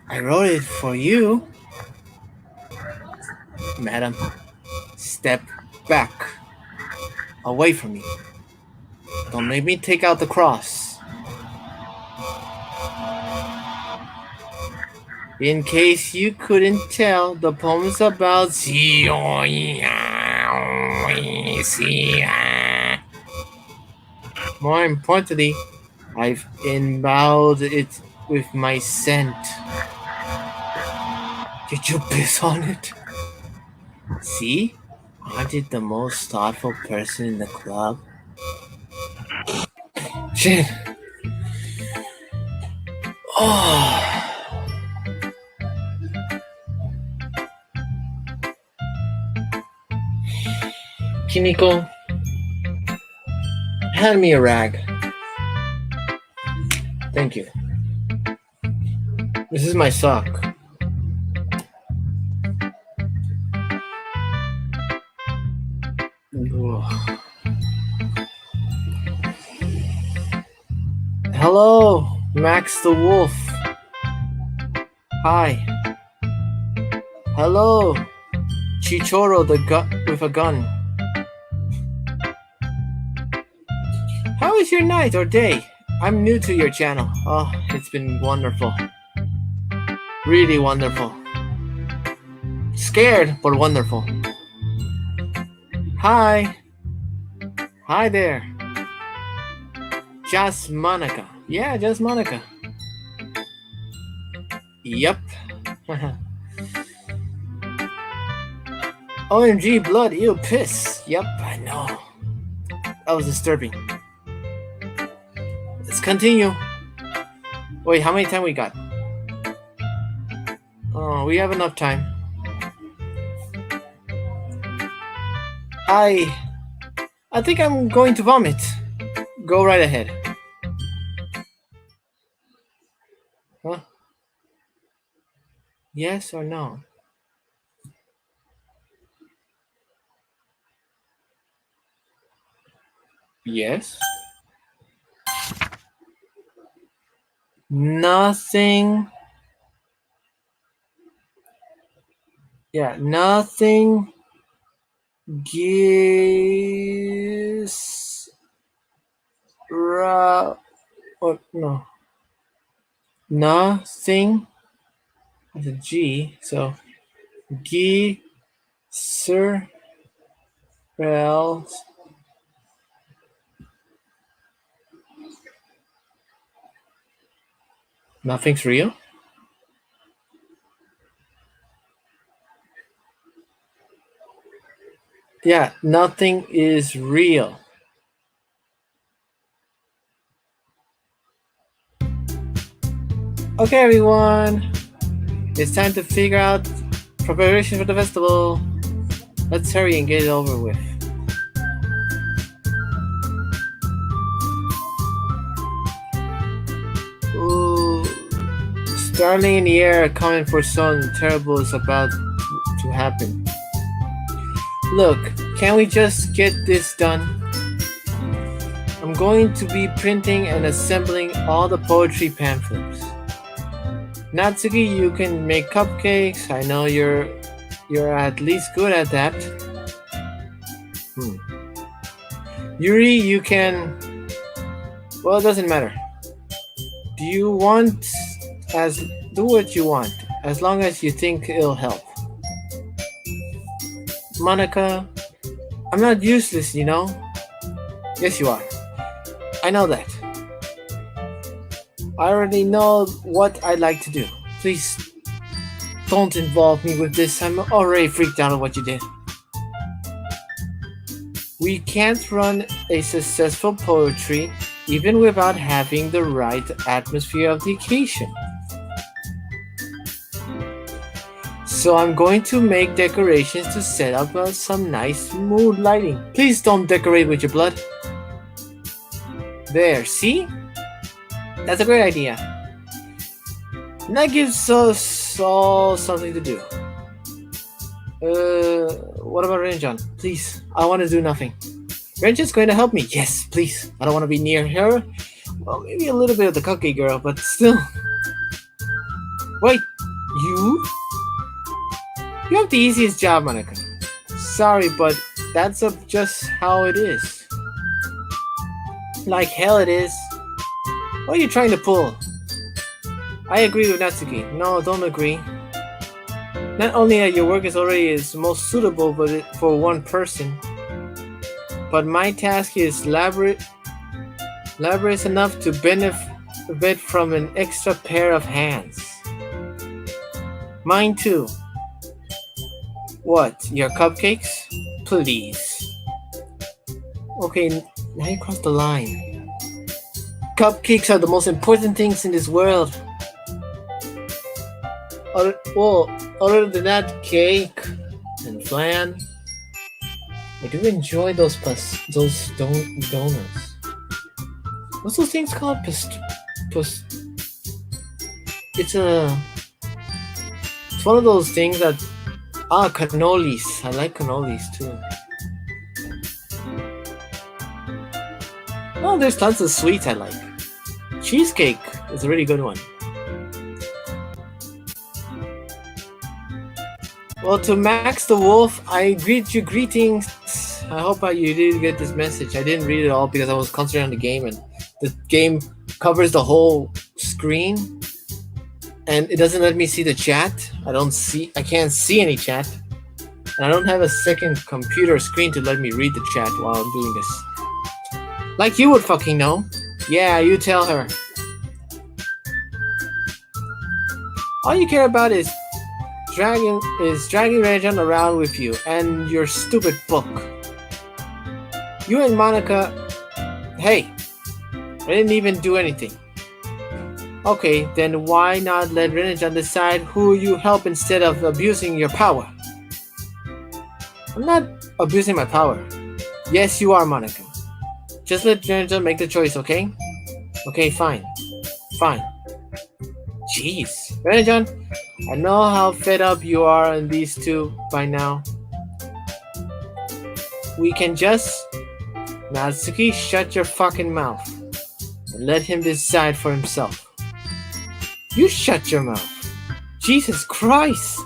I wrote it for you. Madam, step back. Away from me. Don't make me take out the cross. In case you couldn't tell, the poem's about more importantly, I've imbibed it with my scent. Did you piss on it? See? Aren't it the most thoughtful person in the club? Shit. Oh. Kiniko, hand me a rag. Thank you. This is my sock. Ugh. Hello, Max the Wolf. Hi. Hello, Chichoro with a gun. How is your night or day? I'm new to your channel. Oh, it's been wonderful. Really wonderful. Scared, but wonderful. Hi. Hi there. Just Monica. Yeah, just Monica. Yep. OMG, blood, ew, piss. Yep, I know. That was disturbing. Let's continue. Wait, how many time we got? Oh, we have enough time. I think I'm going to vomit. Go right ahead. Huh? Yes or no? Yes. Nothing. Yeah, nothing gives Ra. What? No. Nothing. With a G. So. G. Sir. Rels. Nothing's real? Yeah, nothing is real. Okay, everyone. It's time to figure out preparation for the festival. Let's hurry and get it over with. Ooh, starling in the air, coming for something terrible is about to happen. Look, can we just get this done? I'm going to be printing and assembling all the poetry pamphlets. Natsuki, you can make cupcakes. I know you're at least good at that. Hmm. Yuri, you can. Well, it doesn't matter. Do you want as do what you want, as long as you think it'll help. Monica, I'm not useless, you know? Yes, you are. I know that. I already know what I'd like to do. Please don't involve me with this. I'm already freaked out at what you did. We can't run a successful poetry even without having the right atmosphere of the occasion. So I'm going to make decorations to set up some nice mood lighting. Please don't decorate with your blood. There, see? That's a great idea. And that gives us all something to do. What about Renjan? Please, I want to do nothing. Renjan's going to help me. Yes, please. I don't want to be near her. Well, maybe a little bit of the cookie girl, but still. Wait, you? You have the easiest job, Monica. Sorry, but that's just how it is. Like hell it is. What are you trying to pull? I agree with Natsuki. No, don't agree. Not only that your work is already most suitable for one person, but my task is laborious enough to benefit from an extra pair of hands. Mine too. What, your cupcakes? Please. Okay, now you crossed the line. Cupcakes are the most important things in this world. Other than that, cake and flan. I do enjoy those donuts. What's those things called? It's one of those things that cannolis. I like cannolis too. Oh, there's tons of sweets I like. Cheesecake is a really good one. Well, to Max the Wolf, I greet you greetings. I hope you did get this message. I didn't read it all because I was concentrating on the game, and the game covers the whole screen, and it doesn't let me see the chat. I can't see any chat, and I don't have a second computer screen to let me read the chat while I'm doing this. Like you would fucking know. Yeah, you tell her. All you care about is dragging Renjan around with you and your stupid book. You and Monica, hey, I didn't even do anything. Okay, then why not let Renjan decide who you help instead of abusing your power? I'm not abusing my power. Yes, you are, Monica. Just let Renjan make the choice, okay? Okay, fine. Fine. Jeez. Renjan, I know how fed up you are on these two by now. We can just... Natsuki, shut your fucking mouth. And let him decide for himself. You shut your mouth. Jesus Christ.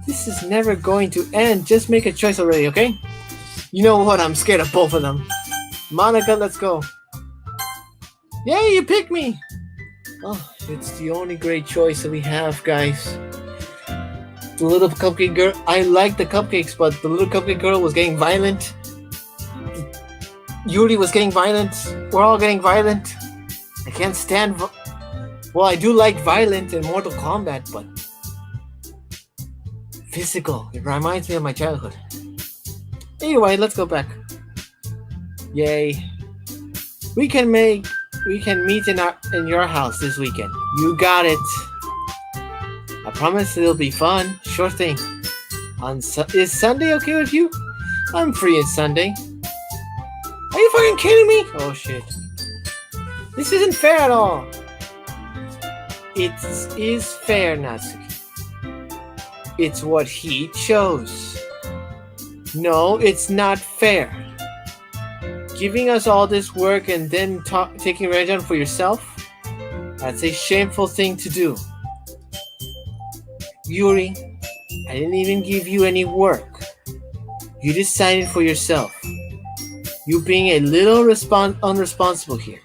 This is never going to end. Just make a choice already, okay? You know what? I'm scared of both of them. Monica, let's go. Yeah, you picked me! Oh, it's the only great choice that we have, guys. The little cupcake girl. I like the cupcakes, but the little cupcake girl was getting violent. Yuri was getting violent. We're all getting violent. I can't stand. Well, I do like violent in Mortal Kombat, but physical. It reminds me of my childhood. Anyway, let's go back. Yay. We can meet in your house this weekend. You got it. I promise it'll be fun. Sure thing. Is Sunday okay with you? I'm free on Sunday. Are you fucking kidding me? Oh shit. This isn't fair at all. It is fair, Natsuki. It's what he chose. No, it's not fair. Giving us all this work and then taking revenge on for yourself? That's a shameful thing to do. Yuri, I didn't even give you any work. You decided for yourself. You being a little unresponsible here.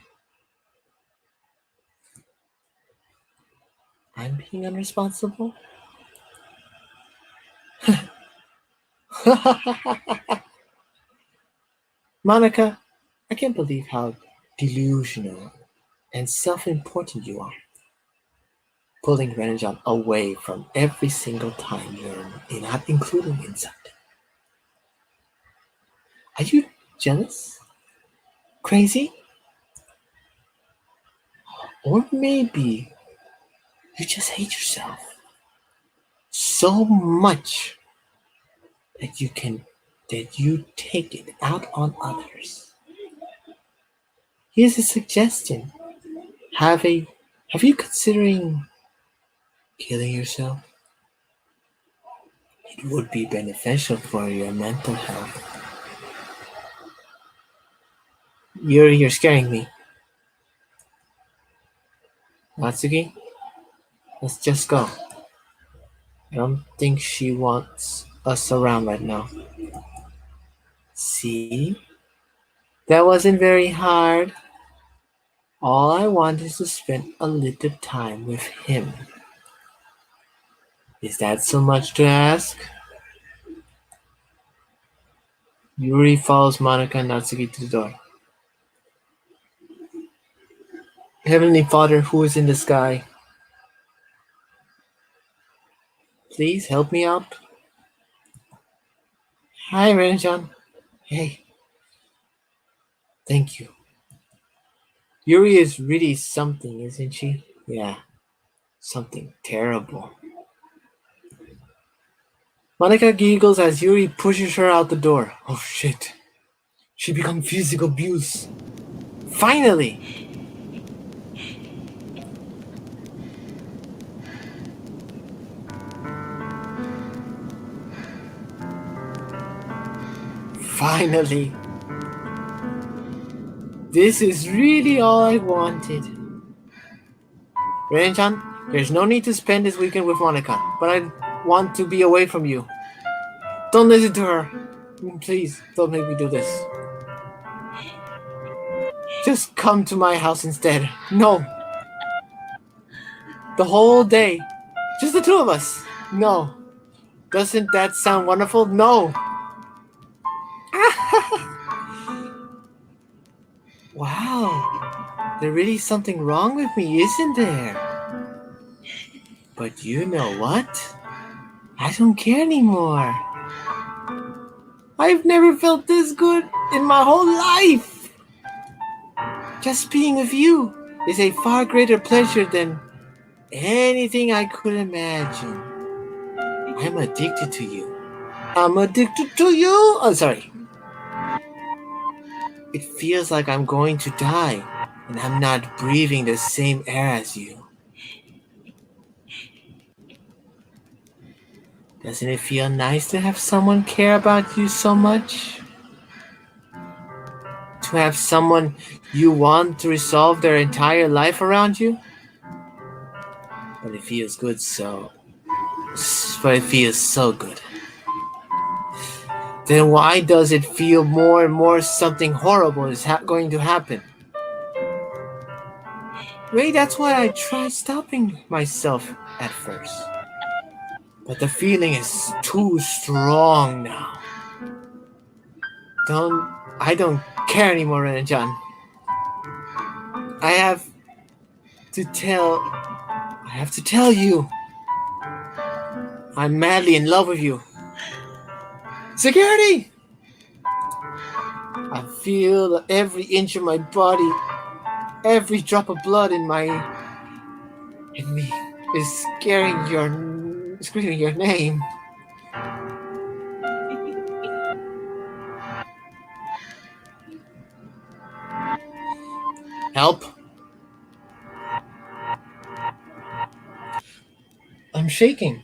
I'm being unresponsible? Monica, I can't believe how delusional and self-important you are. Pulling Renegon away from every single time you're not including inside. Are you jealous? Crazy? Or maybe you just hate yourself so much that you take it out on others. Here's a suggestion. Have you considering killing yourself? It would be beneficial for your mental health. You're scaring me. Natsuki, let's just go. I don't think she wants us around right now. See? That wasn't very hard. All I want is to spend a little time with him. Is that so much to ask? Yuri follows Monica and Natsuki to the door. Heavenly Father who is in the sky, please help me out. Hi, Renegon. Hey. Thank you. Yuri is really something, isn't she? Yeah. Something terrible. Monica giggles as Yuri pushes her out the door. Oh shit. She becomes physical abuse. Finally! Finally! This is really all I wanted. Renegon, there's no need to spend this weekend with Monica, but I want to be away from you. Don't listen to her. Please, don't make me do this. Just come to my house instead. No. The whole day. Just the two of us. No. Doesn't that sound wonderful? No. Wow. There's really something wrong with me, isn't there? But you know what? I don't care anymore. I've never felt this good in my whole life. Just being with you is a far greater pleasure than anything I could imagine. I'm addicted to you. I'm addicted to you. Oh, sorry. It feels like I'm going to die, and I'm not breathing the same air as you. Doesn't it feel nice to have someone care about you so much? To have someone you want to resolve their entire life around you? But it feels good but it feels so good. Then why does it feel more and more something horrible is going to happen? Maybe that's why I tried stopping myself at first. But the feeling is too strong now. Don't I don't care anymore, Renan-chan. I have to tell I have to tell you. I'm madly in love with you. Security! I feel every inch of my body, every drop of blood in me is screaming your name. Help! I'm shaking.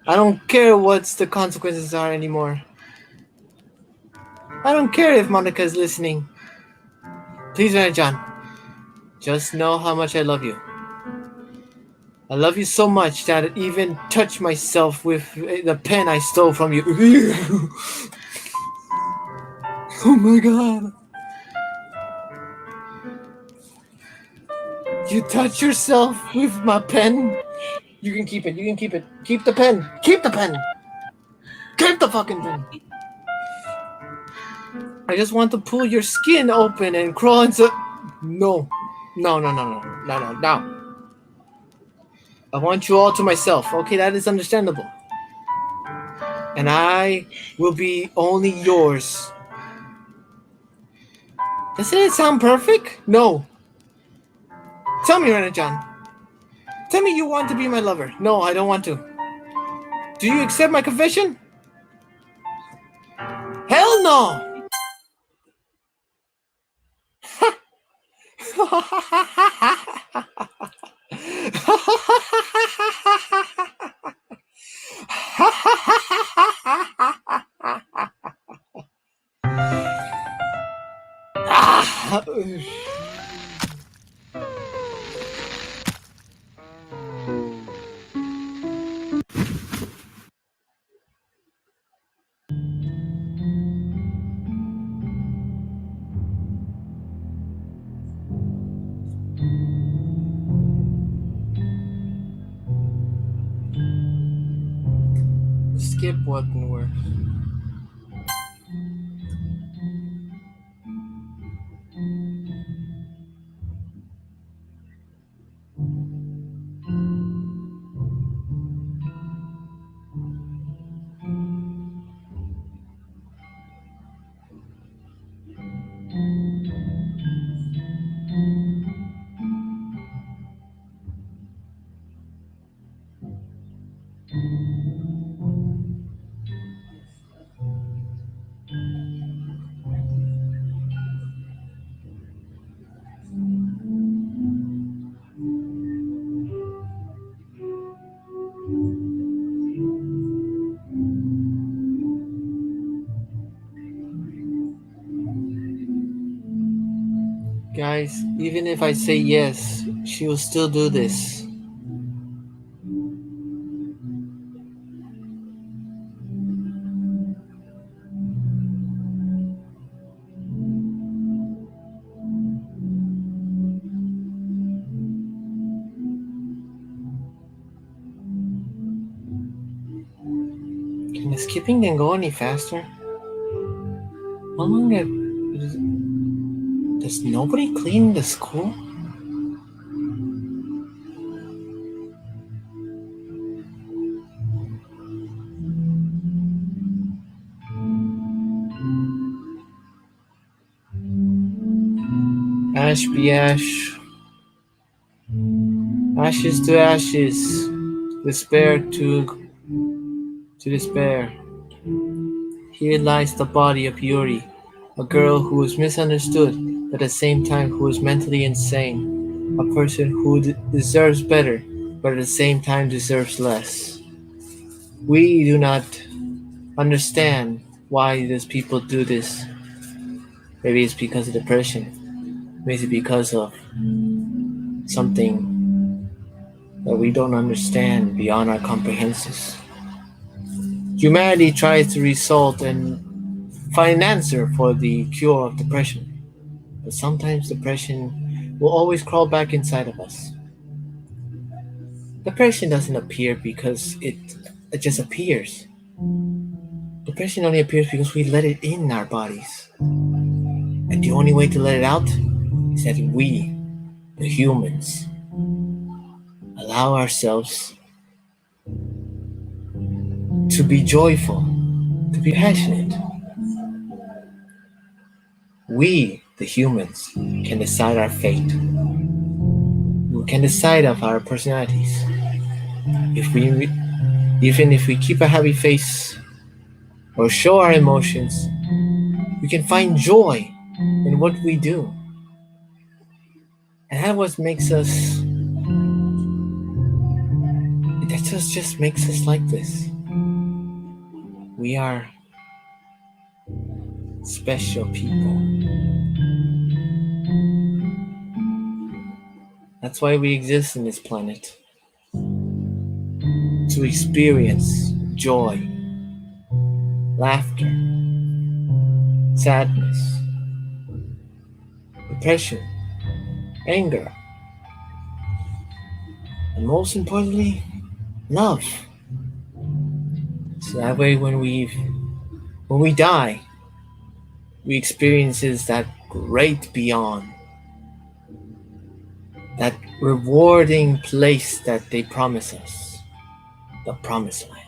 I don't care what the consequences are anymore. I don't care if Monica is listening. Please, John, just know how much I love you. I love you so much that I even touch myself with the pen I stole from you. Oh my god. You touch yourself with my pen? You can keep it. You can keep it. Keep the pen. Keep the pen. Keep the fucking pen. I just want to pull your skin open and crawl into. No. No, no, no, no. No, no, no. I want you all to myself. Okay, that is understandable. And I will be only yours. Doesn't it sound perfect? No. Tell me, Renan-chan. Tell me you want to be my lover. No, I don't want to. Do you accept my confession? Hell no! Skip wouldn't work. Guys, even if I say yes, she will still do this. Can the skipping then go any faster? How long does nobody clean the school? Ash be ash. Ashes to ashes. Despair to despair. Here lies the body of Yuri, a girl who was misunderstood, but at the same time who was mentally insane. A person who deserves better, but at the same time deserves less. We do not understand why these people do this. Maybe it's because of depression. Maybe it's because of something that we don't understand beyond our comprehensions. Humanity tries to result and find an answer for the cure of depression. But sometimes depression will always crawl back inside of us. Depression doesn't appear because it just appears. Depression only appears because we let it in our bodies. And the only way to let it out is that we, the humans, allow ourselves to be joyful, to be passionate. We, the humans, can decide our fate. We can decide of our personalities. Even if we keep a happy face or show our emotions, we can find joy in what we do. And that what makes us just makes us like this. We are special people. That's why we exist in this planet. To experience joy, laughter, sadness, depression, anger, and most importantly, love. So that way when we die, we experiences that great beyond, that rewarding place that they promise us, the promised land.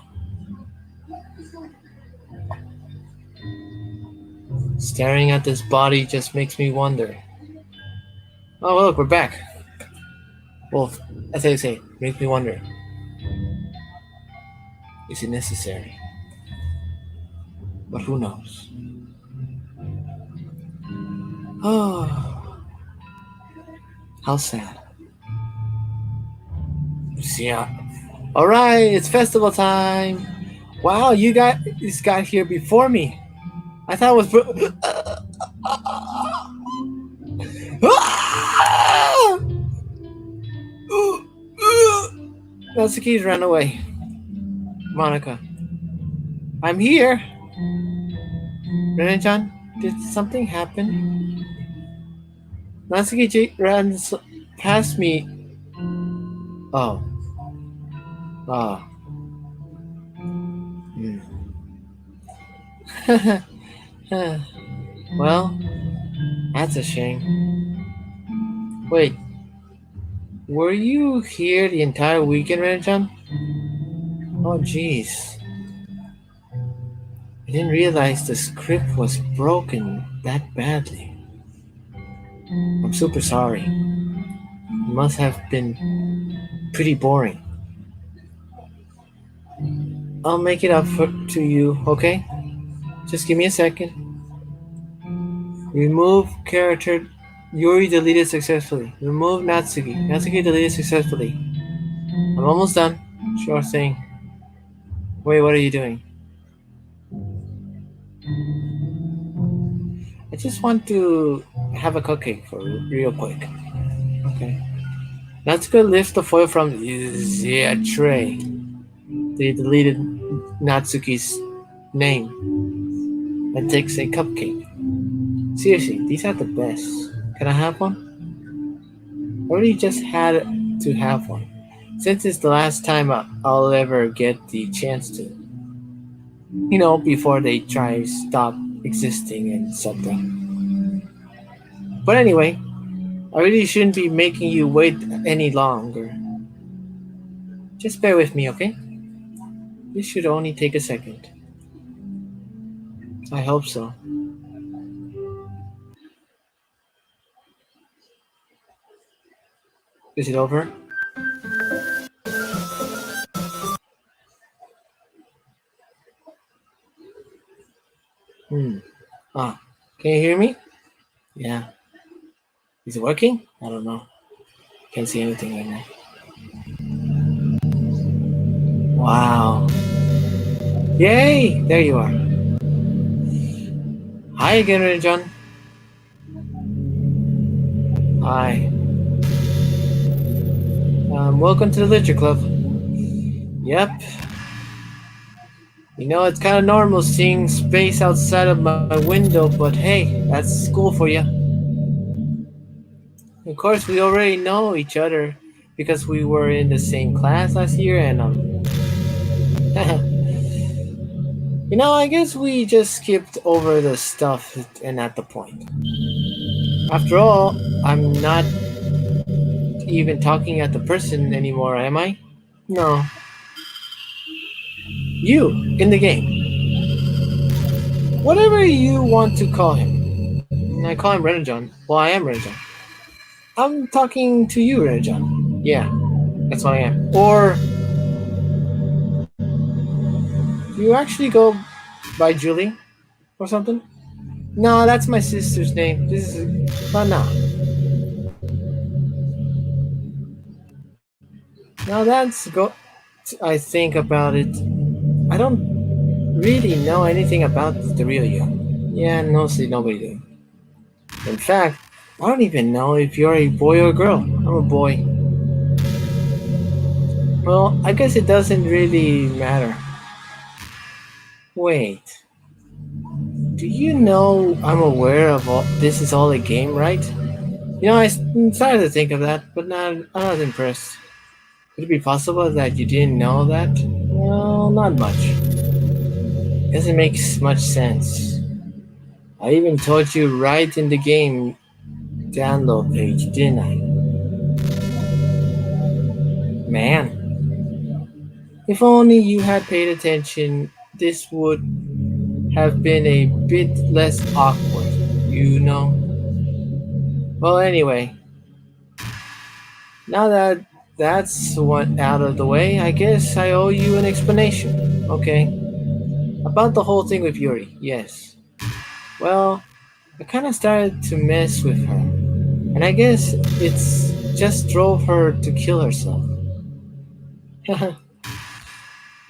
Staring at this body just makes me wonder. Oh look, we're back. Well, as I say, makes me wonder. Is it necessary? But who knows? Oh, how sad. Yeah. All right, it's festival time. Wow, you got here before me. I thought it was. Natsuki's ran away. Monica, I'm here. Renan-chan, did something happen? Natsuki ran past me. Oh. Ah. Well, that's a shame. Wait, were you here the entire weekend, Renan-chan? Oh, jeez. I didn't realize the script was broken that badly. I'm super sorry. It must have been pretty boring. I'll make it up to you, okay? Just give me a second. Remove character. Yuri deleted successfully. Remove Natsuki. Natsuki deleted successfully. I'm almost done. Sure thing. Wait, what are you doing? I just want to have a cupcake for real quick. Okay. Natsuki lifts the foil from the tray. They deleted Natsuki's name and takes a cupcake. Seriously, these are the best. Can I have one? I already just had to have one. Since it's the last time I'll ever get the chance to. You know, before they try to stop existing and etc. But anyway, I really shouldn't be making you wait any longer. Just bear with me, okay? This should only take a second. I hope so. Is it over? Ah, can you hear me? Yeah. Is it working? I don't know. Can't see anything right now. Wow. Yay! There you are. Hi again, John. Hi. Welcome to the Literature Club. Yep. You know, it's kind of normal seeing space outside of my window, but hey, that's school for you. Of course, we already know each other because we were in the same class last year, and I guess we just skipped over the stuff and at the point. After all, I'm not even talking at the person anymore, am I? No, you in the game. Whatever you want to call him. I call him Renajon. Well, I am Renajon. I'm talking to you, Renajon. Yeah, that's what I am. Or do you actually go by Julie or something? No, that's my sister's name. This is Lana. Now that's go. I think about it. I don't really know anything about the real you. Yeah, mostly nobody do. In fact, I don't even know if you're a boy or a girl. I'm a boy. Well, I guess it doesn't really matter. Wait, do you know I'm aware of all this is all a game, right? I started to think of that, but I'm not impressed. Could it be possible that you didn't know that? Well, not much. Doesn't make much sense. I even told you right in the game download page, didn't I? Man, if only you had paid attention, this would have been a bit less awkward, you know? Well, anyway, now that that's what out of the way, I guess I owe you an explanation. Okay. About the whole thing with Yuri, yes. Well, I kind of started to mess with her, and I guess it's just drove her to kill herself.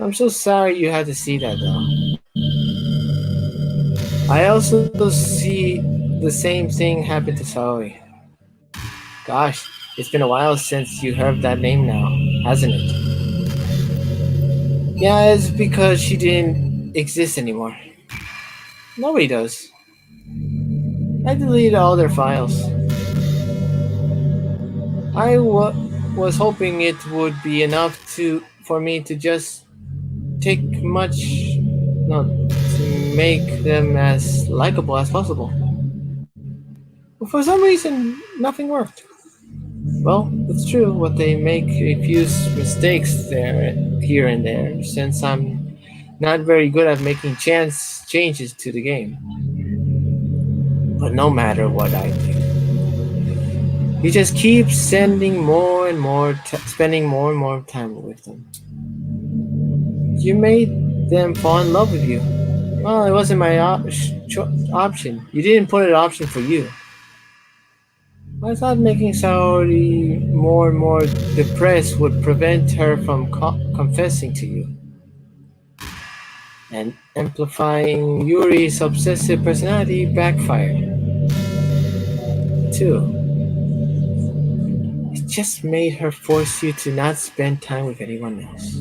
I'm so sorry you had to see that though. I also see the same thing happen to Saori. Gosh, it's been a while since you heard that name now, hasn't it? Yeah, it's because she didn't exist anymore. Nobody does. I deleted all their files. I was hoping it would be enough for me to just take much, no, to make them as likable as possible. But for some reason, nothing worked. Well, it's true. What they make a few mistakes there, here and there, since I'm not very good at making chance changes to the game. But no matter what I do, you just keep sending more and more, spending more and more time with them. You made them fall in love with you. Well, it wasn't my option. You didn't put an option for you. I thought making Saori more and more depressed would prevent her from confessing to you. And amplifying Yuri's obsessive personality backfired. Too. It just made her force you to not spend time with anyone else.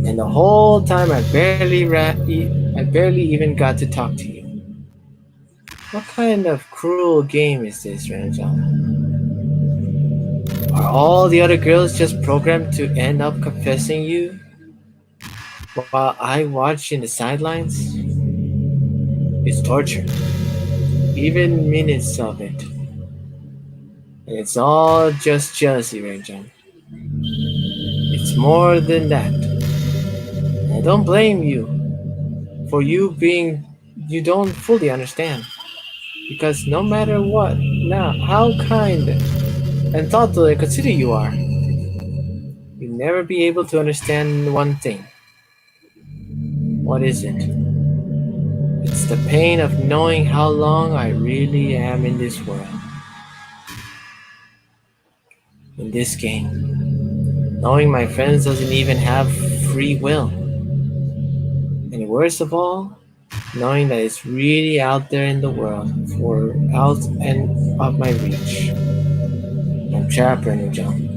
And the whole time I barely even got to talk to you. What kind of cruel game is this, Ranjan? Are all the other girls just programmed to end up confessing you while I watch in the sidelines? It's torture. Even minutes of it. And it's all just jealousy, Ranjan. It's more than that. I don't blame you for you don't fully understand. Because no matter what, now, how kind and thoughtful I consider you are, you'll never be able to understand one thing. What is it? It's the pain of knowing how long I really am in this world. In this game. Knowing my friends doesn't even have free will. And worst of all, knowing that it's really out there in the world, for out and of my reach. I'm trapped, Renny John.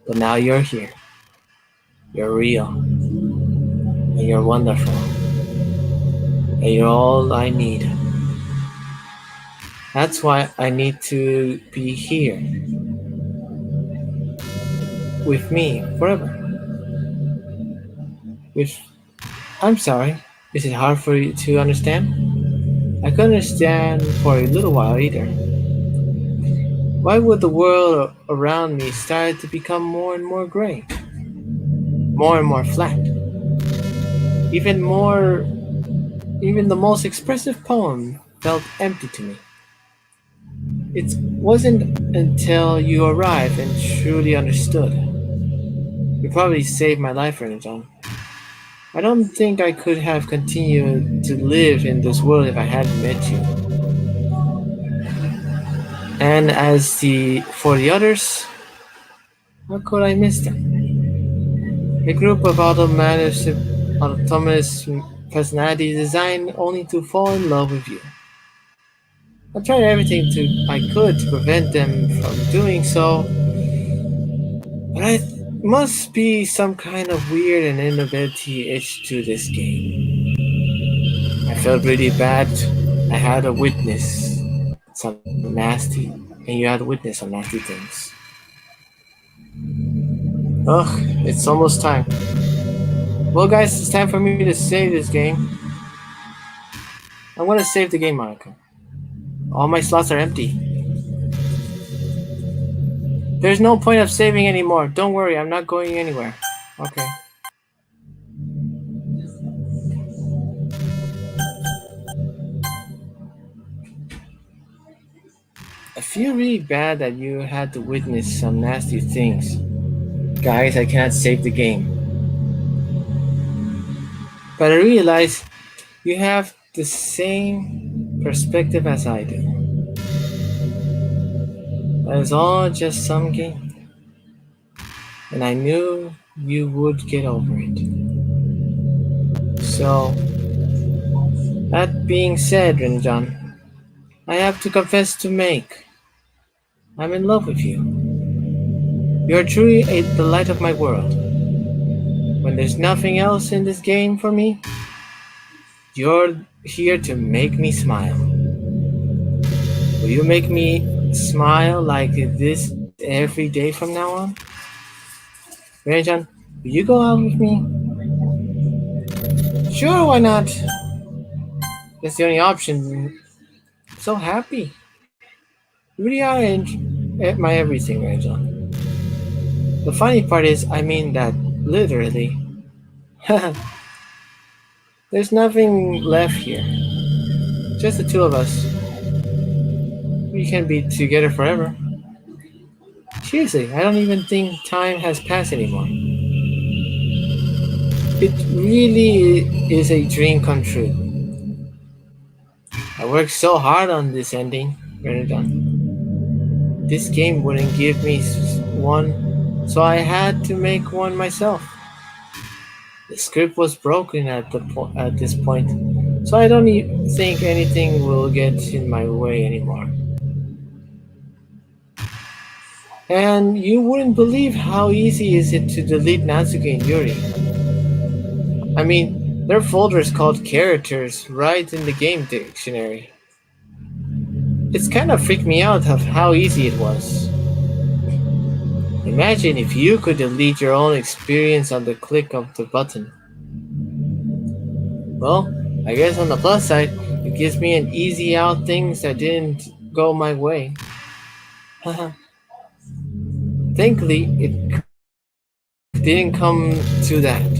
But now you're here. You're real. And you're wonderful. And you're all I need. That's why I need to be here with me forever. With I'm sorry. Is it hard for you to understand? I could understand for a little while either. Why would the world around me start to become more and more gray, more and more flat? Even more, even the most expressive poem felt empty to me. It wasn't until you arrived and truly understood. You probably saved my life, Renaton. I don't think I could have continued to live in this world if I hadn't met you. And as the for the others, how could I miss them? A group of autonomous personalities designed only to fall in love with you. I tried everything I could to prevent them from doing so, but I must be some kind of weird and inability itch to this game. I felt really bad. I had a witness some nasty, and you had to witness some nasty things. Ugh, it's almost time. Well, guys, it's time for me to save this game. I'm gonna save the game, Monica. All my slots are empty. There's no point of saving anymore. Don't worry, I'm not going anywhere. Okay. I feel really bad that you had to witness some nasty things. Guys, I cannot save the game. But I realize you have the same perspective as I do. That is all just some game. And I knew you would get over it. So, that being said, Ranjan, I have to confess to make. I'm in love with you. You are truly the light of my world. When there's nothing else in this game for me, you're here to make me smile. Will you make me smile like this every day from now on? Ranjan, will you go out with me? Sure, why not? That's the only option. I'm so happy. You really are my everything, Ranjan. The funny part is, I mean that literally. There's nothing left here. Just the two of us. We can be together forever. Seriously, I don't even think time has passed anymore. It really is a dream come true. I worked so hard on this ending, Renadon. This game wouldn't give me one, so I had to make one myself. The script was broken at this point, so I don't think anything will get in my way anymore. And you wouldn't believe how easy is it to delete Natsuki and Yuri. I mean, their folder is called characters right in the game dictionary. It's kind of freaked me out of how easy it was. Imagine if you could delete your own experience on the click of the button. Well, I guess on the plus side, it gives me an easy out things that didn't go my way. Thankfully, it didn't come to that.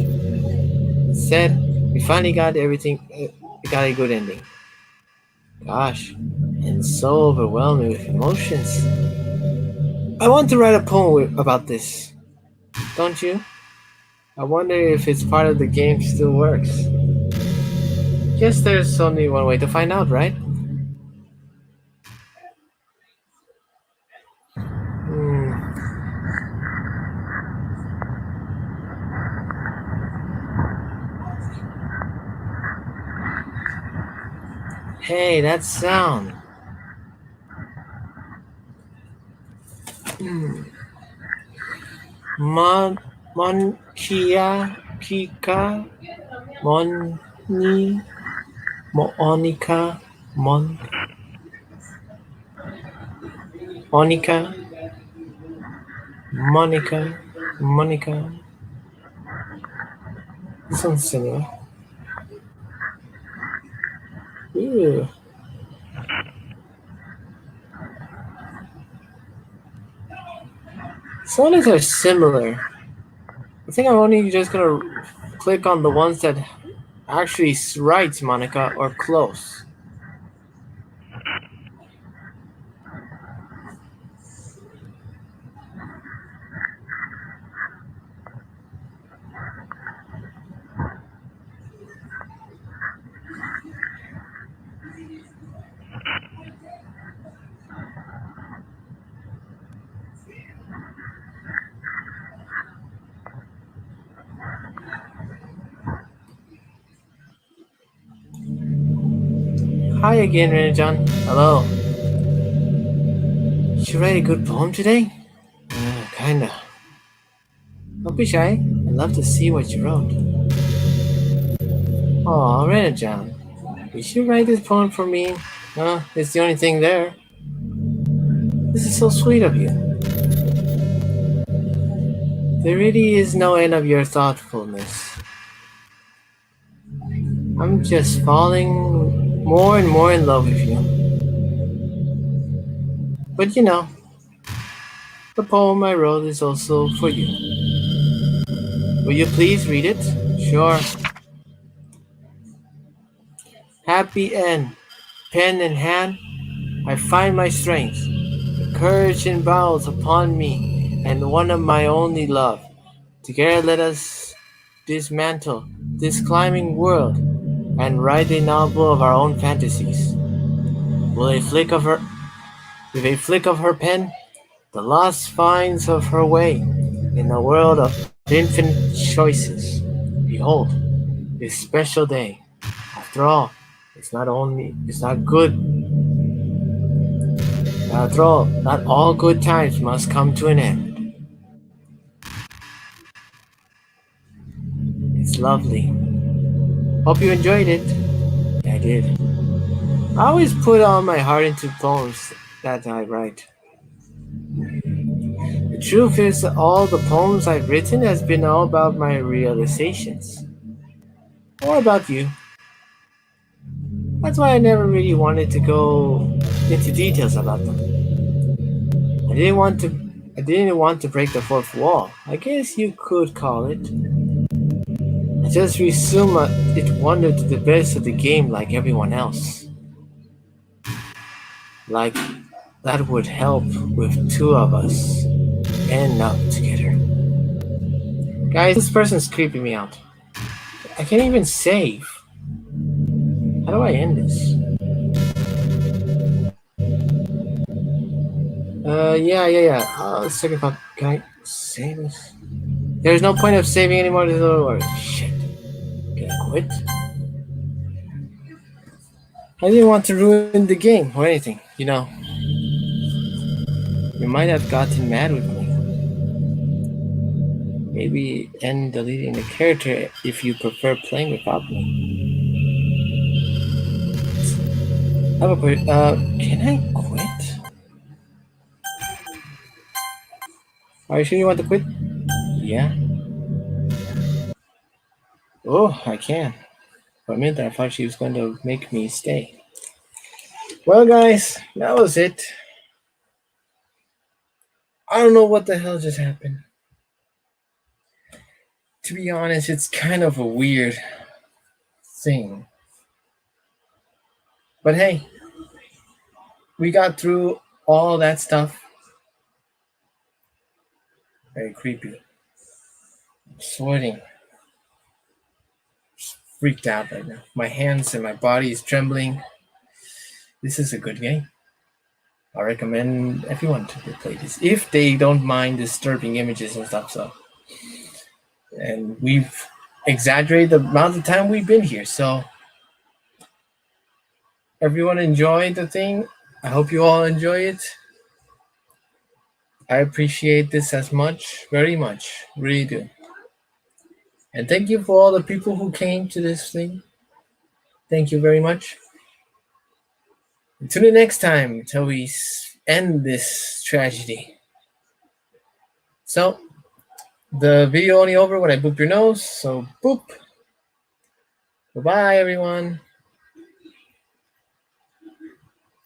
Instead, we finally got everything, we got a good ending. Gosh, and so overwhelming with emotions. I want to write a poem about this, don't you? I wonder if it's part of the game still works. Guess there's only one way to find out, right? Hmm. Hey, that sound. Hmm. Mon, Kika, Moni, Monica, Mon. Monica, Monica, Monica. Sounds similar. Ooh. Some of these are similar. I think I'm only just gonna click on the ones that actually writes Monica or close. Hi again, Renajan. Hello. Did you write a good poem today? Kinda. Don't be shy. I'd love to see what you wrote. Oh, Renajan. Did you write this poem for me? It's the only thing there. This is so sweet of you. There really is no end of your thoughtfulness. I'm just falling more and more in love with you. But you know, the poem I wrote is also for you. Will you please read it? Sure. Happy end. Pen in hand, I find my strength. Courage inbounds upon me, and one of my only love. Together let us dismantle this climbing world and write a novel of our own fantasies. Will a flick of her with a flick of her pen, the lost finds of her way in a world of infinite choices. Behold, this special day. After all, it's not good. After all, not all good times must come to an end. It's lovely. Hope you enjoyed it. Yeah, I did. I always put all my heart into poems that I write. The truth is, all the poems I've written has been all about my realizations, or about you. That's why I never really wanted to go into details about them. I didn't want to. I didn't want to break the fourth wall. I guess you could call it. I just assumed it wandered to the best of the game like everyone else. Like that would help with two of us end up together. Guys, this person's creeping me out. I can't even save. How do I end this? Yeah. Second thought. Can I save this? There's no point of saving anymore. This other word. Shit. Can I quit? I didn't want to ruin the game or anything. You know, you might have gotten mad with me. Maybe end deleting the character if you prefer playing without me. I have a question. Can I quit? Are you sure you want to quit? Yeah. Oh, I can. For a minute, I thought she was going to make me stay. Well, guys, that was it. I don't know what the hell just happened. To be honest, it's kind of a weird thing. But hey, we got through all that stuff. Very creepy. I'm sweating. Freaked out right now. My hands and my body is trembling. This is a good game. I recommend everyone to play this if they don't mind disturbing images and stuff. So, and we've exaggerated the amount of time we've been here. So, everyone enjoyed the thing. I hope you all enjoy it. I appreciate this as much, very much, really do. And thank you for all the people who came to this thing. Thank you very much. Until the next time, till we end this tragedy. So the video only over when I boop your nose. So boop. Bye bye, everyone.